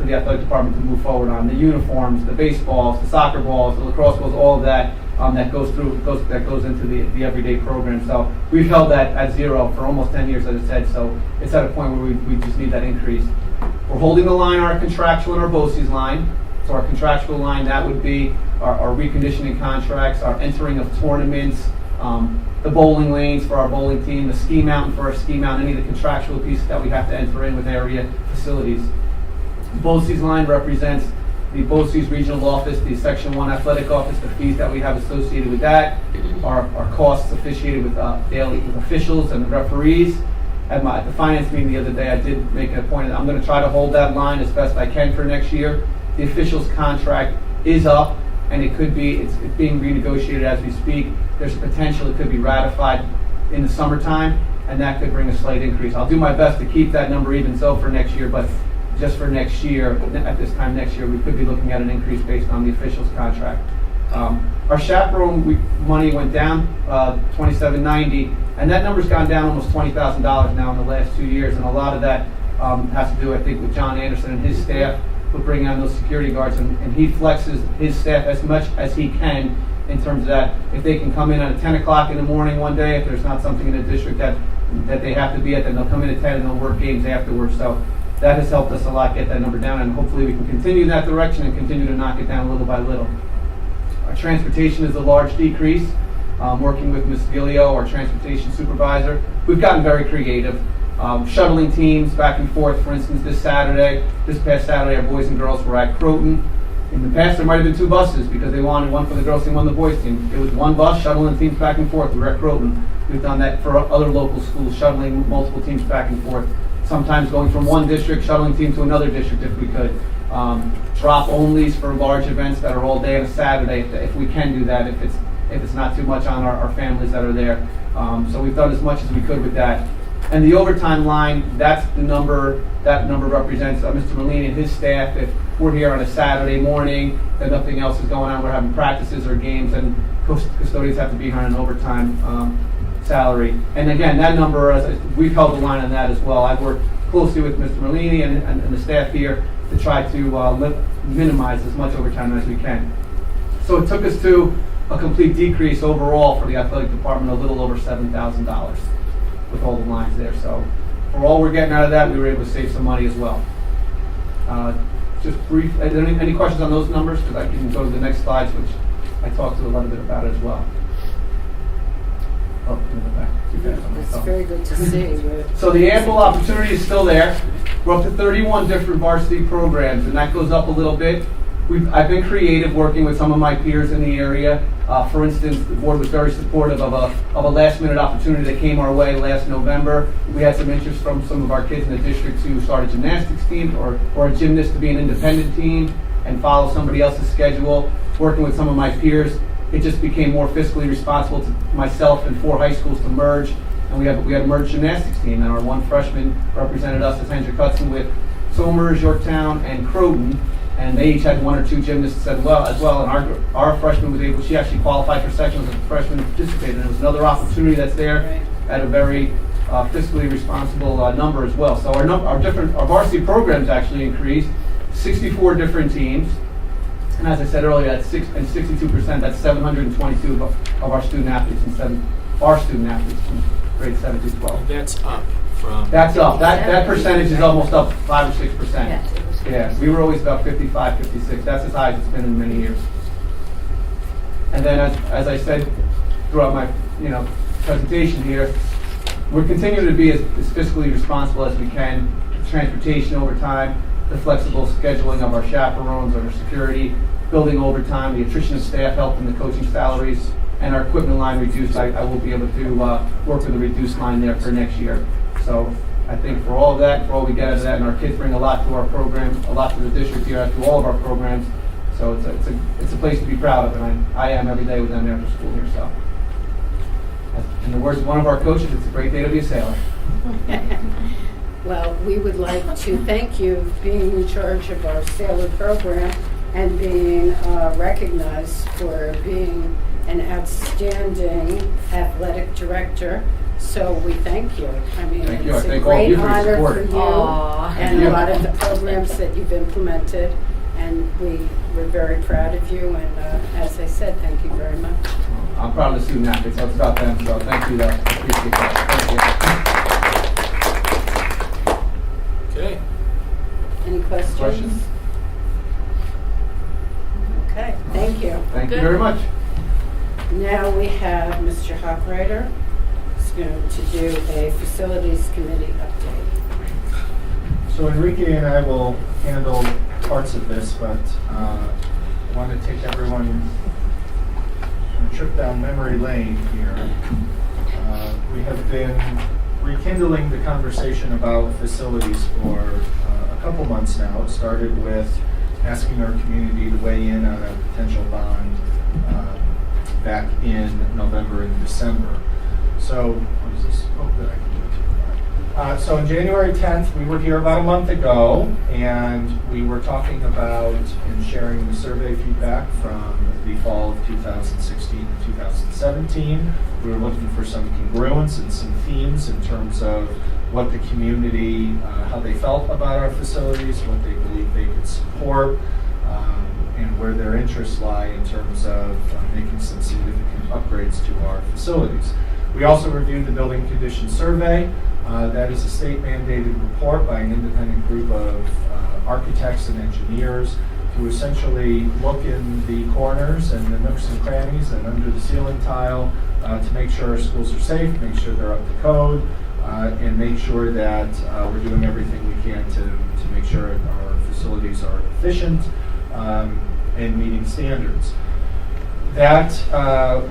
S9: the athletic department to move forward on. The uniforms, the baseballs, the soccer balls, the lacrosse balls, all of that that goes into the everyday program. So we've held that at zero for almost 10 years, as I said. So it's at a point where we just need that increase. We're holding the line on our contractual and our BOCES line. So our contractual line, that would be our reconditioning contracts, our entering of tournaments, the bowling lanes for our bowling team, the ski mountain for our ski mountain, any of the contractual pieces that we have to enter in with area facilities. BOCES line represents the BOCES regional office, the Section 1 athletic office, the fees that we have associated with that, our costs associated with daily with officials and the referees. At the finance meeting the other day, I did make a point that I'm going to try to hold that line as best I can for next year. The officials' contract is up, and it's being renegotiated as we speak. There's a potential it could be ratified in the summertime, and that could bring a slight increase. I'll do my best to keep that number even so for next year, but just for next year, at this time next year, we could be looking at an increase based on the officials' contract. Our chaperone money went down $27.90, and that number's gone down almost $20,000 now in the last 2 years, and a lot of that has to do, I think, with John Anderson and his staff with bringing on those security guards, and he flexes his staff as much as he can in terms of that. If they can come in at 10 o'clock in the morning one day, if there's not something in the district that they have to be at, then they'll come in at 10 and they'll work games afterwards. So that has helped us a lot get that number down, and hopefully we can continue in that direction and continue to knock it down little by little. Our transportation is a large decrease. Working with Ms. Gilio, our transportation supervisor, we've gotten very creative. Shuttling teams back and forth. For instance, this past Saturday, our boys and girls were at Croton. In the past, there might have been 2 buses because they wanted one for the girls team, one for the boys team. It was one bus shuttling teams back and forth. We were at Croton. We've done that for other local schools, shuttling multiple teams back and forth. Sometimes going from one district, shuttling team to another district if we could. Drop onlys for large events that are all day on a Saturday, if we can do that, if it's not too much on our families that are there. So we've done as much as we could with that. And the overtime line, that's the number, that number represents Mr. Molini and his staff. If we're here on a Saturday morning and nothing else is going on, we're having practices or games, and custodians have to be here on an overtime salary. And again, that number, we've held the line on that as well. I've worked closely with Mr. Molini and the staff here to try to minimize as much overtime as we can. So it took us to a complete decrease overall for the athletic department, a little over $7,000 with all the lines there. So for all we're getting out of that, we were able to save some money as well. Just brief, any questions on those numbers? Because I can go to the next slides, which I talked to a little bit about as well. Oh, in the back. Too fast on my
S1: It's
S9: phone.
S1: very good to see.
S9: So the ample opportunity is still there. We're up to 31 different varsity programs, and that goes up a little bit. I've been creative working with some of my peers in the area. For instance, the board was very supportive of a last-minute opportunity that came our way last November. We had some interest from some of our kids in the district to start a gymnastics team or a gymnast to be an independent team and follow somebody else's schedule. Working with some of my peers, it just became more fiscally responsible to myself and 4 high schools to merge. And we had a merged gymnastics team, and our one freshman represented us as Hendrick Hudson with Somers, Yorktown, and Croton. And they each had 1 or 2 gymnasts as well. And our freshman was able, she actually qualified for sections as a freshman and participated. And it was another opportunity that's there at a very fiscally responsible number as well. So our varsity programs actually increased, 64 different teams. And as I said earlier, that's 62%, that's 722 of our student athletes our student athletes from grade 7 through 12.
S3: That's up from.
S9: That's up. That percentage is almost up 5 or 6%.
S8: Yes, it was.
S9: Yeah, we were always about 55, 56. That's as high as it's been in many years. And then, as I said throughout my presentation here, we're continuing to be as fiscally responsible as we can. Transportation overtime, the flexible scheduling of our chaperones, our security, building overtime, the attrition of staff help in the coaching salaries, and our equipment line reduced. I will be able to work with a reduced line there for next year. So I think for all of that, for all we get out of that, and our kids bring a lot to our program, a lot to the district here, to all of our programs. So it's a place to be proud of, and I am every day with them after school here. So In the words of one of our coaches, it's a great day to be a sailor.
S1: Well, we would like to thank you for being in charge of our sailor program and being recognized for being an outstanding athletic director. So we thank you. I mean,
S9: Thank you. I
S1: it's a
S9: thank all of
S1: great
S9: you for your
S1: honor
S9: support.
S1: for you
S8: Aw.
S1: and
S9: Thank
S1: a
S9: you.
S1: lot of the programs that you've implemented. And we're very proud of you. And as I said, thank you very much.
S9: I'm proud of the student athletes, so it's about them, so thank you, though. I appreciate that. Thank
S3: Okay.
S1: Any questions?
S9: Questions?
S1: Okay, thank you.
S9: you. Thank you
S4: Good.
S9: very much.
S1: Now we have Mr. Hochreiter who's going to do a facilities committee update.
S3: So Enrique and I will handle parts of this, but I want to take everyone on a trip down memory lane here. We have been rekindling the conversation about facilities for a couple months now. It started with asking our community to weigh in on a potential bond back in November and December. So, what is this? Oh, good, I can do it too. So on January 10th, we were here about a month ago, and we were talking about and sharing the survey feedback from the fall of 2016 and 2017. We were looking for some congruence and some themes in terms of what the community, how they felt about our facilities, what they believe they could support, and where their interests lie in terms of making some significant upgrades to our facilities. We also reviewed the building condition survey. That is a state mandated report by an independent group of architects and engineers to essentially look in the corners and the nooks and crannies and under the ceiling tile to make sure our schools are safe, make sure they're up to code, and make sure that we're doing everything we can to make sure our facilities are efficient and meeting standards. That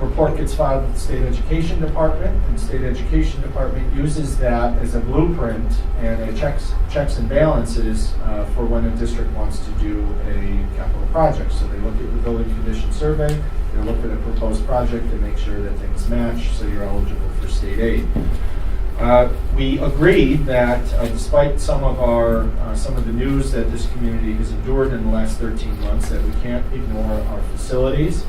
S3: report gets filed with the State Education Department, and the State Education Department uses that as a blueprint and a checks and balances for when a district wants to do a capital project. So they look at the building condition survey, they look at a proposed project and make sure that things match so you're eligible for state aid. We agreed that despite some of the news that this community has endured in the last 13 months, that we can't ignore our facilities.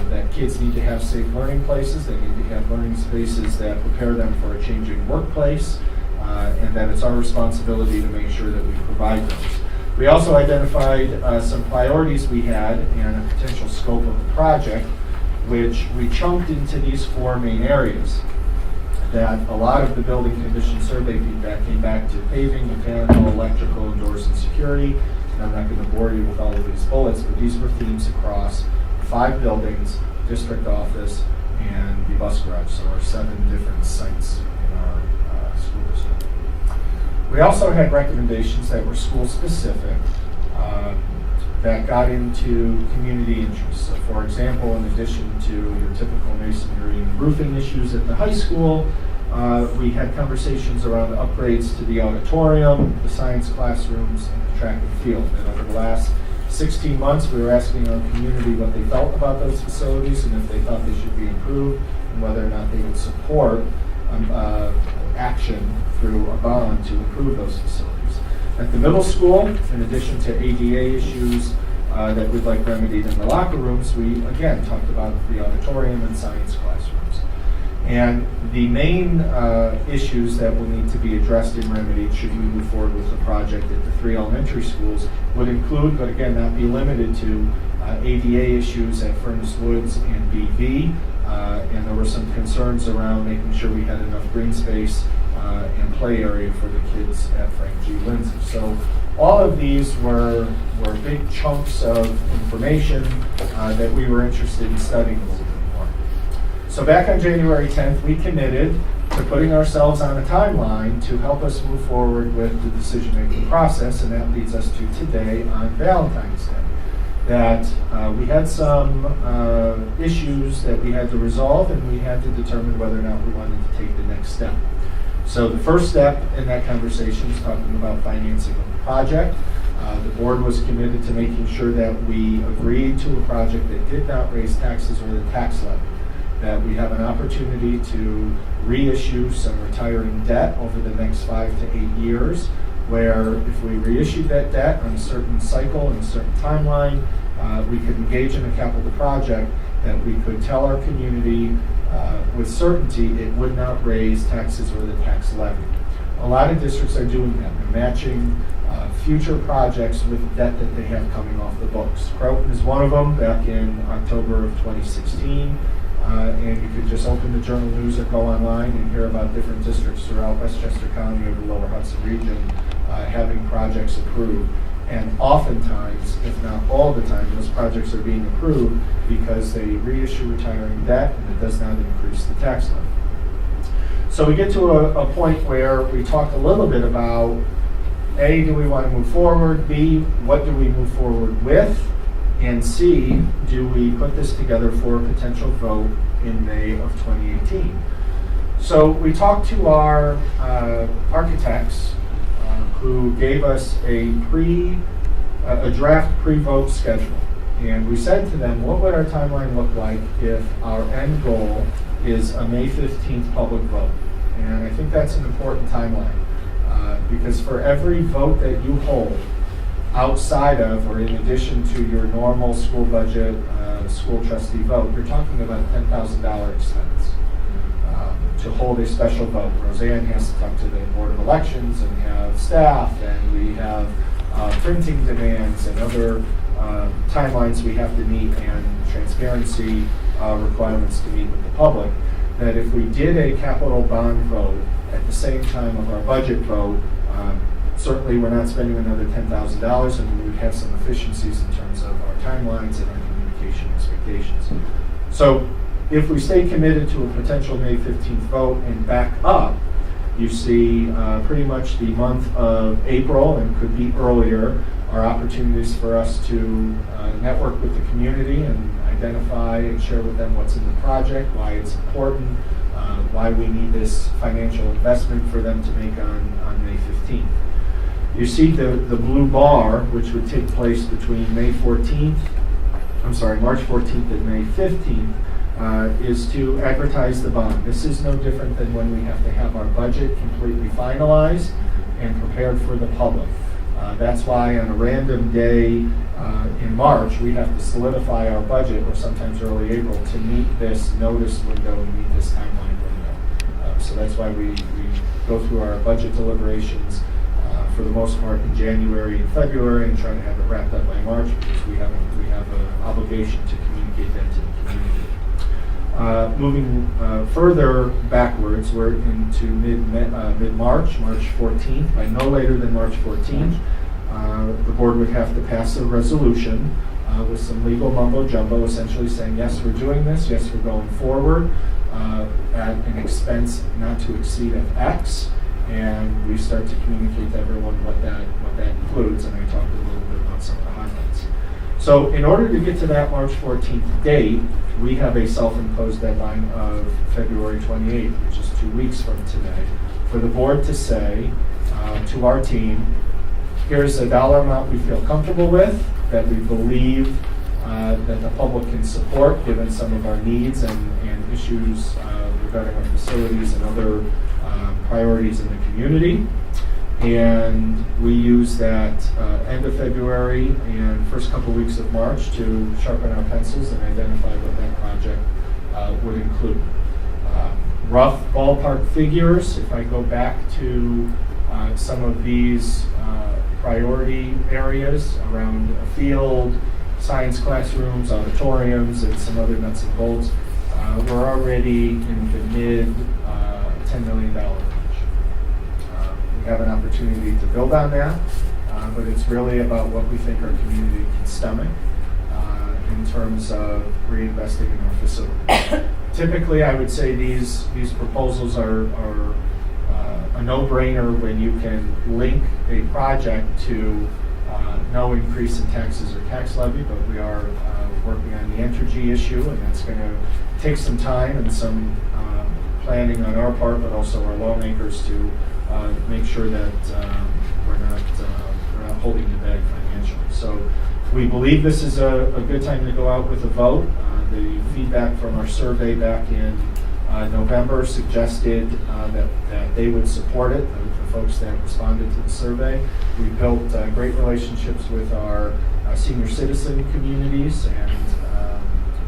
S3: That kids need to have safe learning places, they need to have learning spaces that prepare them for a changing workplace, and that it's our responsibility to make sure that we provide those. We also identified some priorities we had and a potential scope of the project, which we chunked into these 4 main areas. That a lot of the building condition survey feedback came back to paving, mechanical, electrical, and doors and security. And I'm not going to bore you with all of these bullets, but these were themes across 5 buildings, district office, and the bus garage, so our 7 different sites in our school district. We also had recommendations that were school-specific that got into community interests. So for example, in addition to your typical masonry and roofing issues at the high school, we had conversations around upgrades to the auditorium, the science classrooms, and the track and field. And over the last 16 months, we were asking our community what they felt about those facilities and if they thought they should be improved and whether or not they would support action through a bond to improve those facilities. At the middle school, in addition to ADA issues that we'd like remedied in the locker rooms, we again talked about the auditorium and science classrooms. And the main issues that will need to be addressed and remedied should we move forward with the project at the 3 elementary schools would include, but again, not be limited to, ADA issues at Furnace Woods and BV. And there were some concerns around making sure we had enough green space and play area for the kids at Frank G. Lindsay. So all of these were big chunks of information that we were interested in studying a little bit more. So back on January 10th, we committed to putting ourselves on a timeline to help us move forward with the decision-making process, and that leads us to today on Valentine's Day. That we had some issues that we had to resolve, and we had to determine whether or not we wanted to take the next step. So the first step in that conversation is talking about financing of the project. The board was committed to making sure that we agreed to a project that did not raise taxes or the tax levy. that we have an opportunity to reissue some retiring debt over the next 5 to 8 years, where if we reissued that debt on a certain cycle and a certain timeline, we could engage in a capital project that we could tell our community with certainty it would not raise taxes or the tax levy. A lot of districts are doing that. They're matching future projects with debt that they have coming off the books. Croton is one of them back in October of 2016. And you could just open the Journal News or go online and hear about different districts throughout Westchester County or the Lower Hudson region having projects approved. And oftentimes, if not all the time, those projects are being approved because they reissue retiring debt and it does not increase the tax levy. So we get to a point where we talk a little bit about A, do we want to move forward? B, what do we move forward with? And C, do we put this together for a potential vote in May of 2018? So we talked to our architects who gave us a draft pre-vote schedule. And we said to them, what would our timeline look like if our end goal is a May 15th public vote? And I think that's an important timeline because for every vote that you hold outside of or in addition to your normal school budget, school trustee vote, you're talking about a $10,000 expense to hold a special vote. Roseanne has to talk to the Board of Elections and have staff, and we have printing demands and other timelines we have to meet and transparency requirements to meet with the public, that if we did a capital bond vote at the same time of our budget vote, certainly we're not spending another $10,000 and we would have some efficiencies in terms of our timelines and our communication expectations. So if we stay committed to a potential May 15th vote and back up, you see pretty much the month of April, and could be earlier, are opportunities for us to network with the community and identify and share with them what's in the project, why it's important, why we need this financial investment for them to make on May 15th. You see the blue bar, which would take place between March 14th and May 15th, is to advertise the bond. This is no different than when we have to have our budget completely finalized and prepared for the public. That's why on a random day in March, we have to solidify our budget, or sometimes early April, to meet this notice window and meet this timeline window. So that's why we go through our budget deliberations for the most part in January and February and try to have it wrapped up by March, because we have an obligation to communicate that to the community. Moving further backwards, we're into mid-March, March 14th. By no later than March 14th, the board would have to pass a resolution with some legal mumbo-jumbo, essentially saying, yes, we're doing this, yes, we're going forward at an expense not to exceed of X. And we start to communicate to everyone what that includes, and I talked a little bit about some of the highlights. So in order to get to that March 14th date, we have a self-imposed deadline of February 28th, which is 2 weeks from today, for the board to say to our team, here's a dollar amount we feel comfortable with, that we believe that the public can support, given some of our needs and issues regarding our facilities and other priorities in the community. And we use that end of February and first couple weeks of March to sharpen our pencils and identify what that project would include. Rough ballpark figures, if I go back to some of these priority areas around a field, science classrooms, auditoriums, and some other nuts and bolts, we're already in the mid $10 million range. We have an opportunity to build on that, but it's really about what we think our community can stomach in terms of reinvesting in our facility. Typically, I would say these proposals are a no-brainer when you can link a project to no increase in taxes or tax levy, but we are working on the Entergy issue, and that's going to take some time and some planning on our part, but also our lawmakers to make sure that we're not holding the bag financially. So we believe this is a good time to go out with a vote. the feedback from our survey back in November suggested that they would support it, the folks that responded to the survey. We built great relationships with our senior citizen communities, and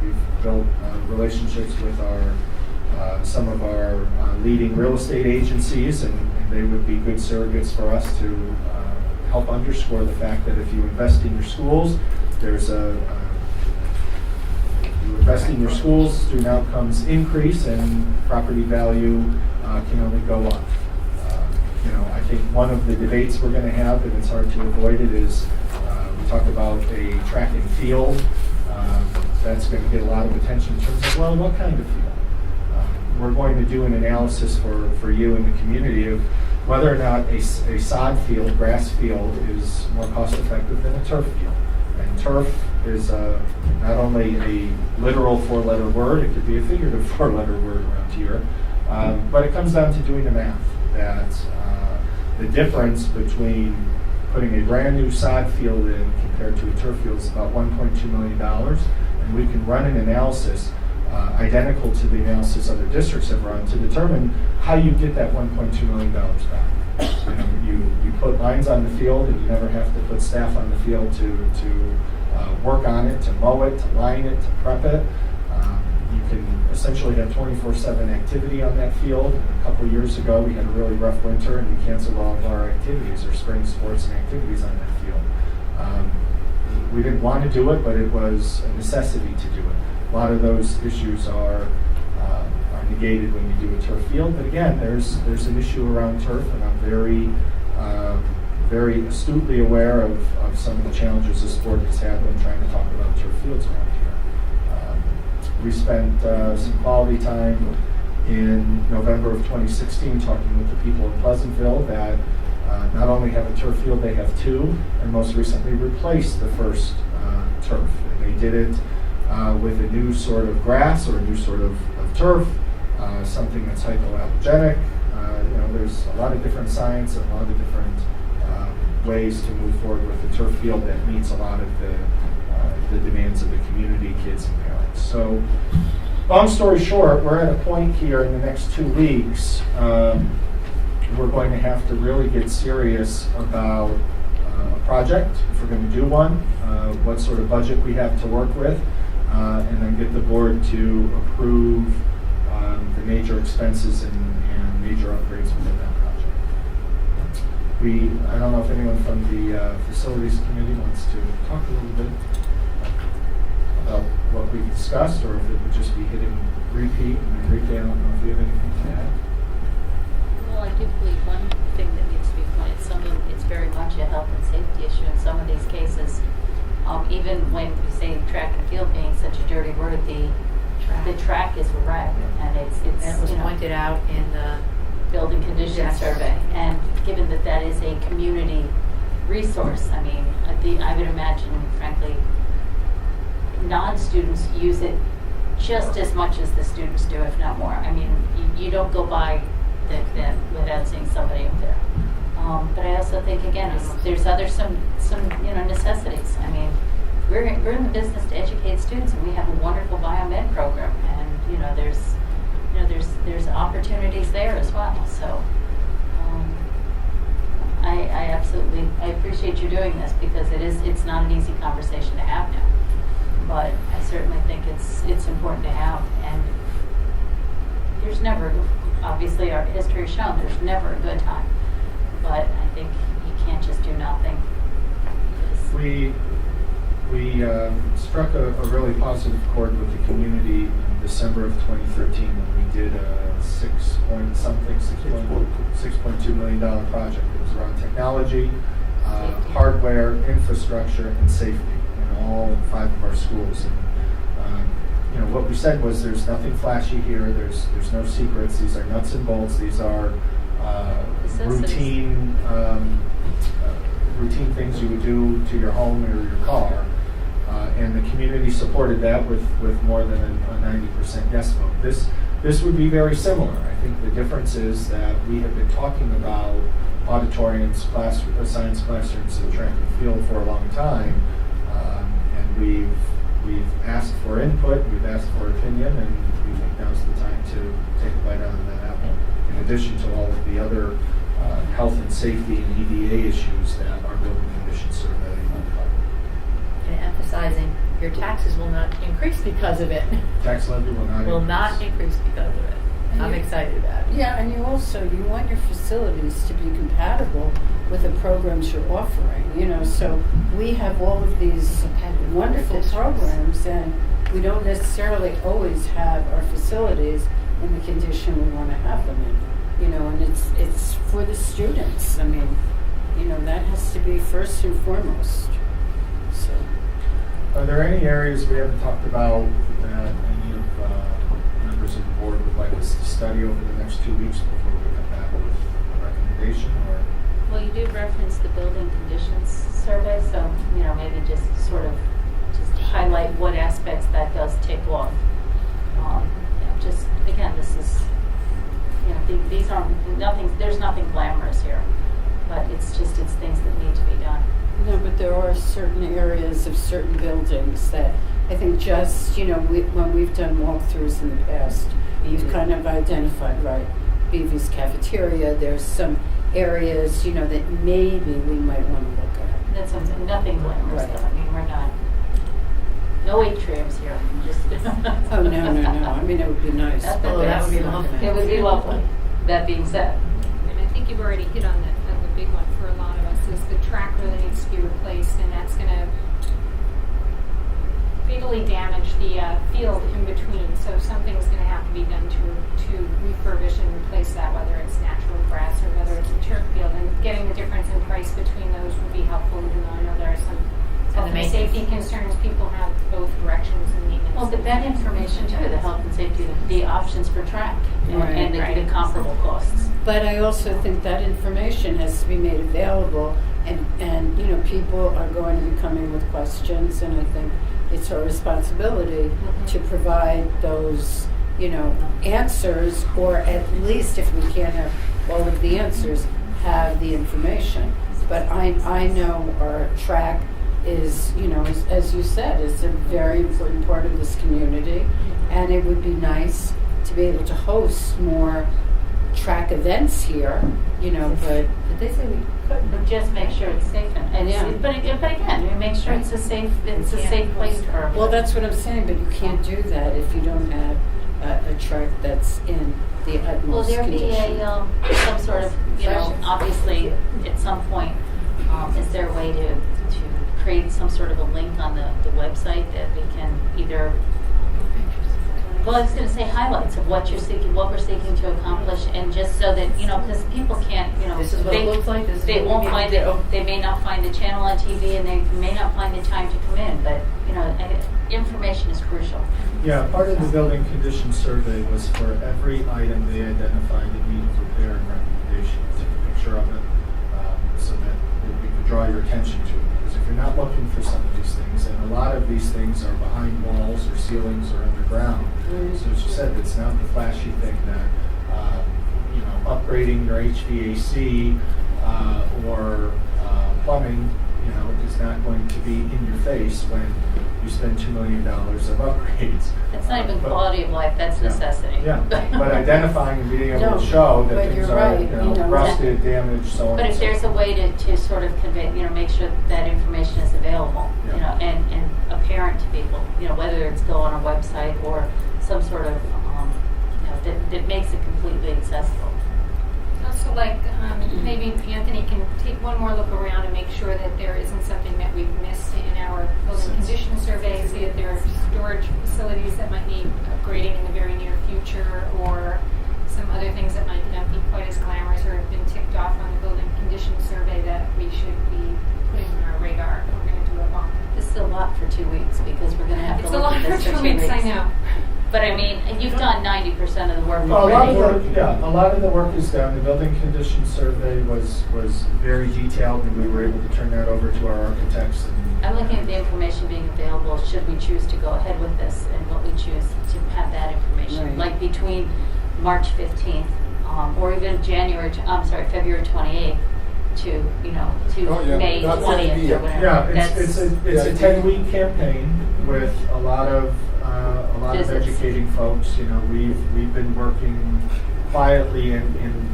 S3: we've built relationships with some of our leading real estate agencies, and they would be good surrogates for us to help underscore the fact that if you invest in your schools, you invest in your schools, student outcomes increase, and property value can only go up. I think one of the debates we're going to have, and it's hard to avoid it, is we talked about a track and field. That's going to get a lot of attention in terms of, well, what kind of field? We're going to do an analysis for you in the community of whether or not a sod field, grass field, is more cost effective than a turf field. And turf is not only a literal 4-letter word, it could be a figurative 4-letter word around here, but it comes down to doing the math, that the difference between putting a brand new sod field in compared to a turf field is about $1.2 million, and we can run an analysis identical to the analysis other districts have run to determine how you get that $1.2 million back. You put lines on the field, and you never have to put staff on the field to work on it, to mow it, to line it, to prep it. You can essentially have 24/7 activity on that field. A couple of years ago, we had a really rough winter, and we canceled all of our activities, our spring sports and activities on that field. We didn't want to do it, but it was a necessity to do it. A lot of those issues are negated when you do a turf field, but again, there's an issue around turf, and I'm very astutely aware of some of the challenges the sport has had when trying to talk about turf fields around here. We spent some quality time in November of 2016 talking with the people in Pleasantville that not only have a turf field, they have two, and most recently replaced the first turf. And they did it with a new sort of grass or a new sort of turf, something that's hypoallergenic. There's a lot of different science and a lot of different ways to move forward with a turf field that meets a lot of the demands of the community, kids, and parents. So, long story short, we're at a point here in the next 2 weeks. We're going to have to really get serious about a project, if we're going to do one, what sort of budget we have to work with, and then get the board to approve the major expenses and major upgrades within that project. I don't know if anyone from the facilities committee wants to talk a little bit about what we discussed, or if it would just be hitting repeat. And Enrique, I don't know if you have anything to add.
S4: Well, I do believe one thing that needs to be pointed, it's very much a health and safety issue in some of these cases. Even when we say track and field being such a dirty word, the track is wrecked, and it's
S8: And it was pointed out in the
S4: building condition
S8: Yes.
S4: survey. And given that that is a community resource, I mean, I would imagine, frankly, non-students use it just as much as the students do, if not more. I mean, you don't go by that without seeing somebody up there. But I also think, again, there's some necessities. I mean, we're in the business to educate students, and we have a wonderful biomed program, and there's opportunities there as well. So I appreciate you doing this, because it's not an easy conversation to have now. But I certainly think it's important to have, and there's never, obviously our history has shown there's never a good time. But I think you can't just do nothing.
S3: We struck a really positive chord with the community in December of 2013 when we did a $6.2 million project. It was around technology, hardware, infrastructure, and safety in all 5 of our schools. And what we said was, there's nothing flashy here. There's no secrets. These are nuts and bolts. These are routine things you would do to your home or your car. And the community supported that with more than a 90% yes vote. This would be very similar. I think the difference is that we have been talking about auditoriums, science classrooms, and track and field for a long time, and we've we've asked for input, we've asked for opinion, and we think now's the time to take a bite out of that apple. In addition to all of the other health and safety and EDA issues that our building condition survey uncovered.
S8: And emphasizing your taxes will not increase because of it.
S3: Tax levy will not
S8: increase because of it. I'm excited about it.
S1: Yeah, and you want your facilities to be compatible with the programs you're offering, so we have all of these wonderful programs, and we don't necessarily always have our facilities in the condition we want to have them in, and it's for the students. I mean, that has to be first and foremost. So,
S3: Are there any areas we haven't talked about that any of members of the board would like us to study over the next 2 weeks before we come back with a recommendation? Or
S4: Well, you do reference the building conditions survey, so, maybe just sort of highlight what aspects that does tick off. Just, again, this is, these aren't, there's nothing glamorous here, but it's things that need to be done.
S1: no, but there are certain areas of certain buildings that I think just, when we've done walkthroughs in the past, you've kind of identified, right, Beevy's cafeteria, there's some areas, that maybe we might want to look at.
S4: That's nothing glamorous,
S1: Right.
S4: though. I mean, we're not, no atriums here, just.
S1: Oh, no. I mean, it would be nice.
S4: That
S1: but
S4: would
S1: that's
S4: be
S1: not
S8: lovely.
S1: gonna
S4: It would be lovely. That being said,
S10: And I think you've already hit on the big one for a lot of us, is the track really needs to be replaced, and that's going to fatally damage the field in between. So something's going to have to be done to refurbish and replace that, whether it's natural grass or whether it's a turf field. And getting the difference in price between those would be helpful, even though I know there are some health and safety concerns. People have both directions in maintenance.
S4: well, but that information too, the health and safety, the options for track,
S1: Right.
S4: and the comparable costs.
S1: But I also think that information has to be made available, and people are going to be coming with questions, and I think it's our responsibility to provide those, answers, or at least if we can't have all of the answers, have the information. But I know our track is, as you said, is a very important part of this community, and it would be nice to be able to host more track events here, but
S8: Did they say we couldn't?
S4: But just make sure it's safe and
S1: Yeah.
S4: but again, you make sure it's a safe place for everyone.
S1: well, that's what I'm saying, but you can't do that if you don't have a track that's in the
S4: Will
S1: utmost
S4: there be
S1: condition.
S4: some sort of, obviously, at some point, is there a way to create some sort of a link on the website that we can either, well, I was going to say highlights of what we're seeking to accomplish, and just so that, because people can't,
S8: This is what it looks like, this is
S4: they
S8: what
S4: won't
S8: we
S4: find
S8: need to
S4: it,
S8: do.
S4: they may not find the channel on TV, and they may not find the time to come in, but, information is crucial.
S3: Yeah, part of the building condition survey was for every item they identified that needed repair and recommendation, take a picture of it, so that we could draw your attention to it. Because if you're not looking for some of these things, and a lot of these things are behind walls or ceilings or underground, so as you said, it's not the flashy thing that, upgrading your HVAC or plumbing, is not going to be in your face when you spend $2 million of upgrades.
S4: It's not even
S3: But-
S4: quality of life, that's necessity.
S3: Yeah, but identifying and being able
S1: No,
S3: to show
S1: but
S3: that things
S1: you're
S3: are,
S1: right,
S3: rusted, damaged, so on.
S4: But
S3: and
S4: if
S3: so
S4: there's a
S3: forth.
S4: way to sort of convey, make sure that information is available,
S3: Yeah.
S4: and apparent to people, whether it's go on a website or some sort of, that makes it completely accessible.
S10: Also, maybe Anthony can take one more look around and make sure that there isn't something that we've missed in our building condition survey, see if there are storage facilities that might need upgrading in the very near future, or some other things that might not be quite as glamorous or have been ticked off on the building condition survey that we should be putting on our radar if we're going to do a bump.
S4: This is a lot for 2 weeks, because we're gonna have to
S10: It's a
S4: look
S10: lot
S4: at
S10: for
S4: this for
S10: 2
S4: 2
S10: weeks,
S4: weeks.
S10: I know.
S4: But I mean, you've done 90% of the work
S3: Well,
S4: already.
S3: a lot of the work is done. The building condition survey was very detailed, and we were able to turn that over to our architects. And
S4: I'm looking at the information being available, should we choose to go ahead with this, and what we choose to have that information.
S1: Right.
S4: Like between March 15th, or even February 28th to
S11: Oh, yeah,
S4: May
S11: that's the
S4: 20th
S11: idea.
S4: or whatever.
S3: yeah, it's a 10-week campaign. with a lot of
S4: Visits.
S3: educating folks. You know, we've been working quietly in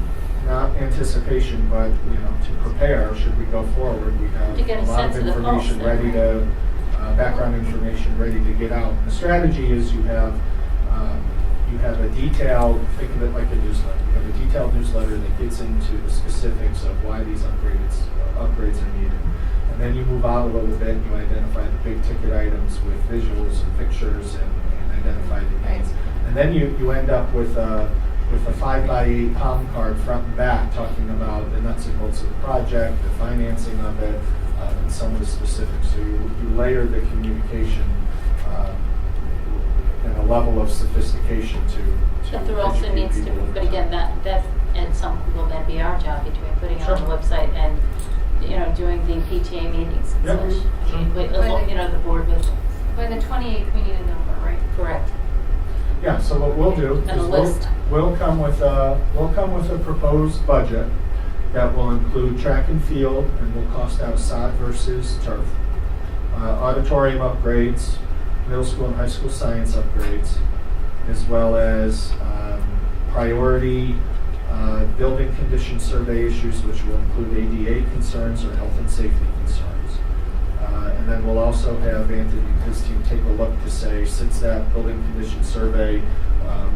S3: not anticipation, but you know, to prepare should we go forward. We have
S4: To get a
S3: lot
S4: sense of the
S3: information
S4: pulse,
S3: ready to background information ready to get out. The strategy is you have a detailed, think of it like a newsletter. You have a detailed newsletter that gets into the specifics of why these upgrades are needed. And then you move out a little bit and you identify the big ticket items with visuals and pictures and identify the needs. And then you end up with a 5x8 palm card front and back talking about the nuts and bolts of the project, the financing of it, and some of the specifics. So you layer the communication and a level of sophistication to
S4: But there also
S3: educate
S4: needs to,
S3: people over
S4: but again,
S3: time.
S4: that and some will then be our job between putting it on the
S3: Sure.
S4: website and, you know, doing the PTA meetings and
S3: Yep.
S4: such. I mean,
S3: Sure.
S4: you know, the board would,
S10: By the 28th, we need a number, right?
S4: correct.
S3: Yeah, so what we'll do
S4: And a
S3: is
S4: list.
S3: we'll come with a proposed budget that will include track and field and will cost out sod versus turf, auditorium upgrades, middle school and high school science upgrades, as well as priority building condition survey issues, which will include ADA concerns or health and safety concerns. And then we'll also have Anthony and his team take a look to say, since that building condition survey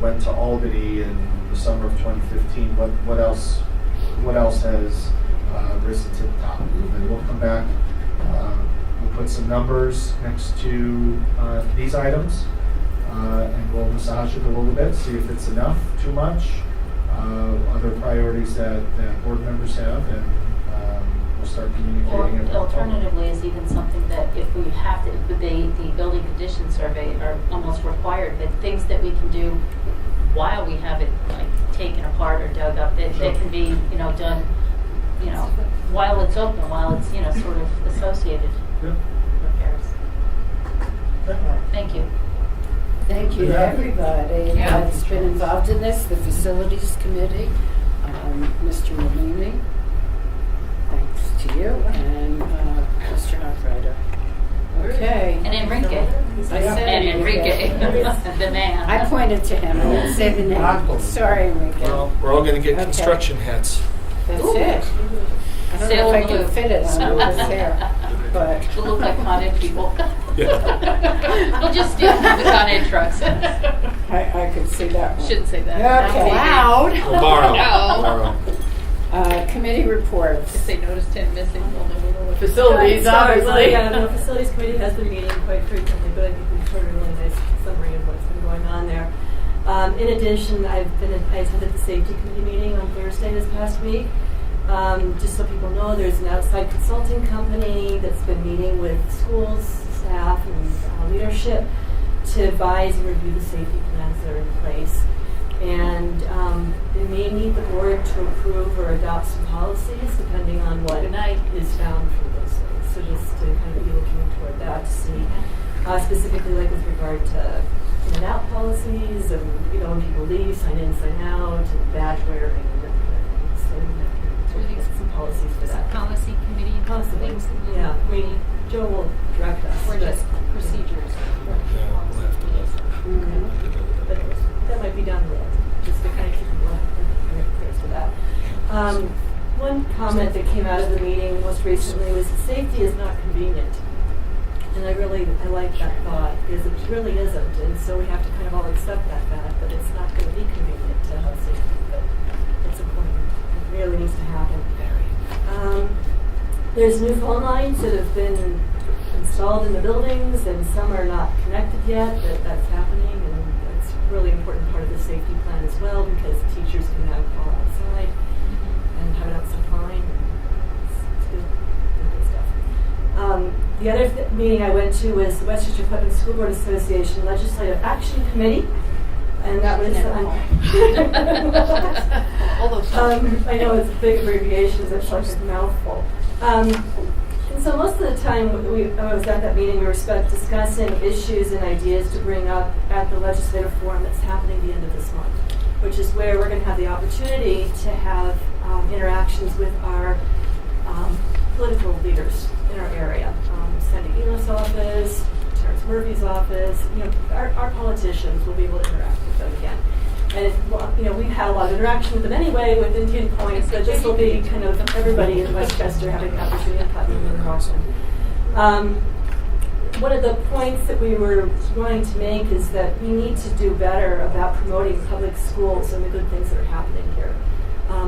S3: went to Albany in the summer of 2015, what else has risen to the top? And we'll come back, we'll put some numbers next to these items, and we'll massage it a little bit, see if it's enough, too much, other priorities that board members have, and we'll start
S4: Or
S3: communicating it.
S4: alternatively is even something that if we have to, with the building condition survey are almost required, that things that we can do while we have it like taken apart or dug up, that can be, you know, done, you know, while it's open, while it's, you know, sort of associated
S3: Yep.
S4: repairs.
S3: Okay.
S4: Thank you.
S1: Thank you to everybody that's been involved in this, the facilities committee, Mr. Malini, thanks to you, and Mr. Hoffreiter. Okay.
S4: And Enrique.
S1: I said
S4: And Enrique,
S1: Enrique.
S4: the man.
S1: I pointed to him, I didn't say the name. Sorry, Enrique.
S3: Well, we're all going to get
S1: Okay.
S3: construction hats.
S1: That's it. I don't know if I can fit it on this hair, but.
S4: We'll look like Con Ed people.
S3: Yeah.
S4: We'll just steal from the Con Ed trucks.
S1: I could see that one.
S4: Shouldn't say that.
S1: Okay.
S3: We'll borrow.
S4: No.
S3: Borrow.
S1: Committee reports.
S4: If they notice Tim missing, we'll know what
S5: Facilities,
S11: Sorry,
S5: obviously.
S11: well, yeah, the facilities committee has been meeting quite frequently, but I think we've heard a really nice summary of what's been going on there. In addition, I attended the safety committee meeting on Thursday this past week. Just so people know, there's an outside consulting company that's been meeting with schools, staff, and leadership to advise and review the safety plans that are in place. And they may need the board to approve or adopt some policies depending on what is found from those things. So just to kind of be looking toward that to see specifically like with regard to in and out policies and, you know, when people leave, sign in, sign out, and badge wearing and that kind of thing. So we have to look at some policies for that.
S10: Policy committee
S11: Possibly.
S10: things that we
S11: Yeah, I mean, Joe will direct us.
S10: or
S11: but-
S10: just procedures.
S3: Yeah, we'll have to look.
S11: But that might be down the road, just to kind of keep people clear to that. One comment that came out of the meeting most recently was that safety is not convenient. And I like that thought, because it really isn't. And so we have to kind of all accept that fact, that it's not going to be convenient to have safety, but it's important. It really needs to happen. There's new phone lines that have been installed in the buildings, and some are not connected yet, but that's happening, and that's a really important part of the safety plan as well, because teachers can now call outside and have it outside line. It's good stuff. The other meeting I went to was the Westchester Putnam School Board Association Legislative Action Committee, and that was
S5: All those
S11: I know it's big abbreviations, it's like a mouthful. And so most of the time I was at that meeting, we were discussing issues and ideas to bring up at the legislative forum that's happening at the end of this month, which is where we're going to have the opportunity to have interactions with our political leaders in our area. Sandy Enos' office, Terrence Murphy's office, our politicians will be able to interact with them again. And we've had a lot of interaction with them anyway with Indian Point, but this will be kind of everybody in Westchester having the opportunity to Putnam and Rawson. One of the points that we were wanting to make is that we need to do better about promoting public schools and the good things that are happening here.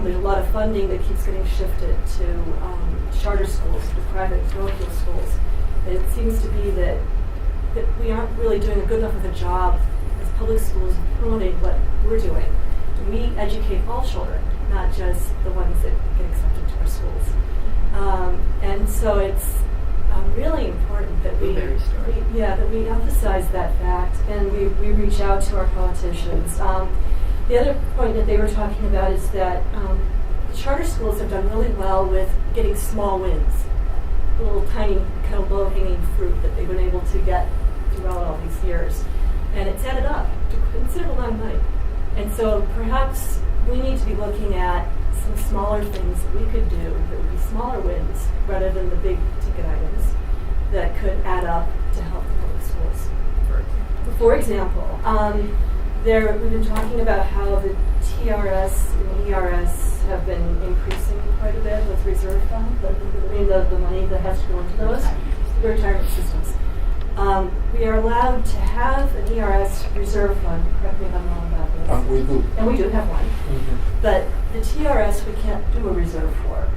S11: There's a lot of funding that keeps getting shifted to charter schools, to private parochial schools. And it seems to be that we aren't really doing a good enough of a job as public schools of promoting what we're doing. We educate all children, not just the ones that get accepted to our schools. And so it's really important that we emphasize that fact and we reach out to our politicians. The other point that they were talking about is that charter schools have done really well with getting small wins, little tiny kind of low-hanging fruit that they've been able to get throughout all these years. And it's added up to a considerable amount of money. And so perhaps we need to be looking at some smaller things that we could do that would be smaller wins rather than the big ticket items that could add up to help the public schools. For example, we've been talking about how the TRS and ERS have been increasing quite a bit with reserve fund, the money that has to go into those, the retirement systems. We are allowed to have an ERS reserve fund, correct me if I'm wrong about this.
S6: And we do.
S11: And we do have one.
S6: Mm-hmm.
S11: But the TRS we can't do a reserve for.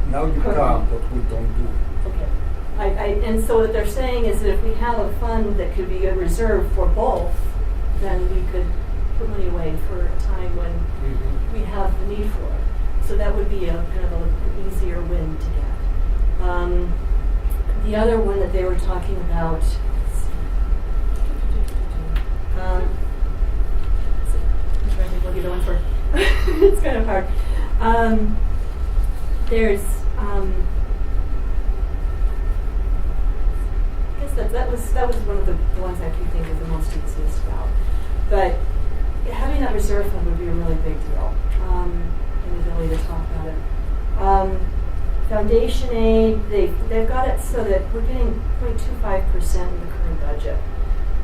S6: Now you can, but we don't do.
S11: Okay. And so what they're saying is that if we have a fund that could be a reserve for both, then we could put money away for a time when we have the need for it. So that would be a kind of an easier win to get. The other one that they were talking about, I'm trying to think what the other one for. It's kind of hard. There's, I guess that was one of the ones I could think of the most easiest about. But having that reserve fund would be a really big deal, and the ability to talk about it. Foundation aid, they've got it so that we're getting 0.25% in the current budget,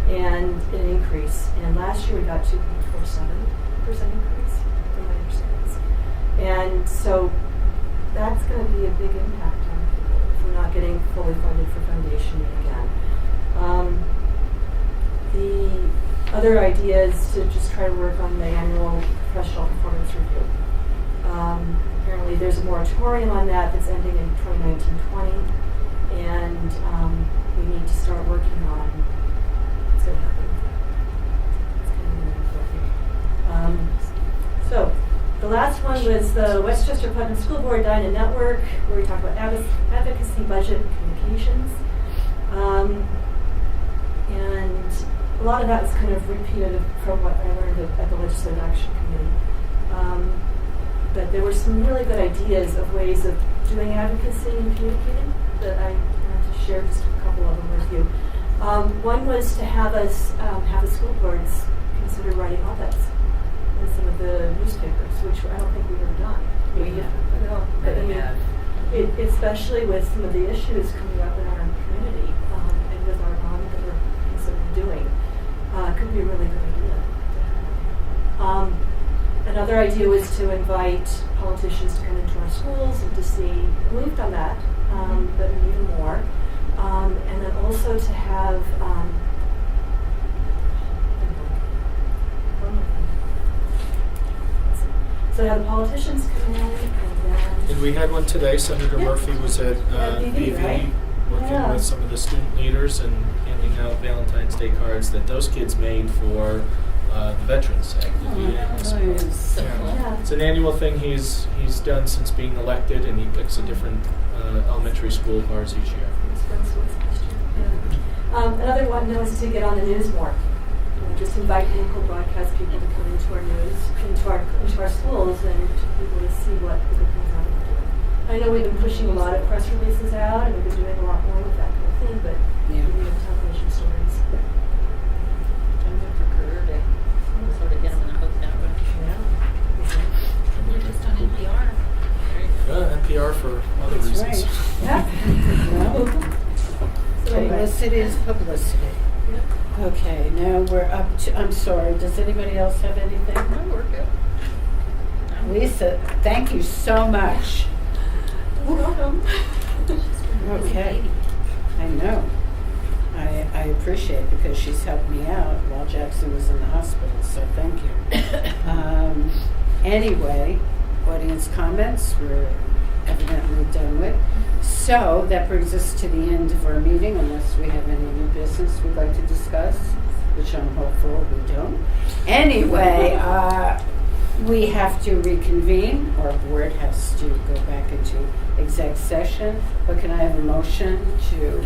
S11: and an increase. And last year we got 2.47% increase, from my understanding. And so that's going to be a big impact on people if we're not getting fully funded for foundation aid again. The other idea is to just try to work on the annual professional performance review. Apparently there's a moratorium on that that's ending in 2019-20, and we need to start working on what's going to happen with that. It's kind of really important. So the last one was the Westchester Putnam School Board Dyna Network, where we talk about advocacy, budget, and communications. And a lot of that is kind of repeated from what I learned at the Legislative Action Committee. But there were some really good ideas of ways of doing advocacy and communicating that I wanted to share just a couple of them with you. One was to have us have the school boards consider writing op-eds in some of the newspapers, which I don't think we've ever done.
S8: We have.
S11: No, but I mean, especially with some of the issues coming up in our community and with our bond that we're considering doing, could be a really good idea. Another idea was to invite politicians to come into our schools and to see, and we've done that, but we need more. And then also to have, so have the politicians come in and then...
S3: And we had one today. Senator
S11: Yeah.
S3: Murphy was at
S11: BV, right?
S3: working
S11: Yeah.
S3: with some of the student leaders and handing out Valentine's Day cards that those kids made for the veterans at the VA.
S11: Yeah.
S3: It's an annual thing he's done since being elected, and he picks a different elementary school of ours each year.
S11: Another one was to get on the news more. Just invite local broadcast people to come into our news, into our schools, and to people to see what the good things are doing. I know we've been pushing a lot of press releases out, and we've been doing a lot more with that kind of thing, but we need television stories.
S8: I'm good for career day. Sort of get them in the hook that way.
S2: We're just on NPR.
S3: NPR for other reasons.
S1: Publicity is publicity. Okay, now we're up to, I'm sorry, does anybody else have anything?
S8: No, we're good.
S1: Lisa, thank you so much.
S11: Welcome.
S1: Okay, I know. I appreciate it because she's helped me out while Jackson was in the hospital, so thank you. Anyway, audience comments, we're evidently done with. So that brings us to the end of our meeting, unless we have any new business we'd like to discuss, which I'm hopeful we don't. Anyway, we have to reconvene. Our board has to go back into exec session. But can I have a motion to?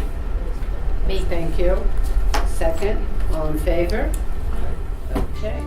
S1: Me. Thank you. Second. All in favor? Okay.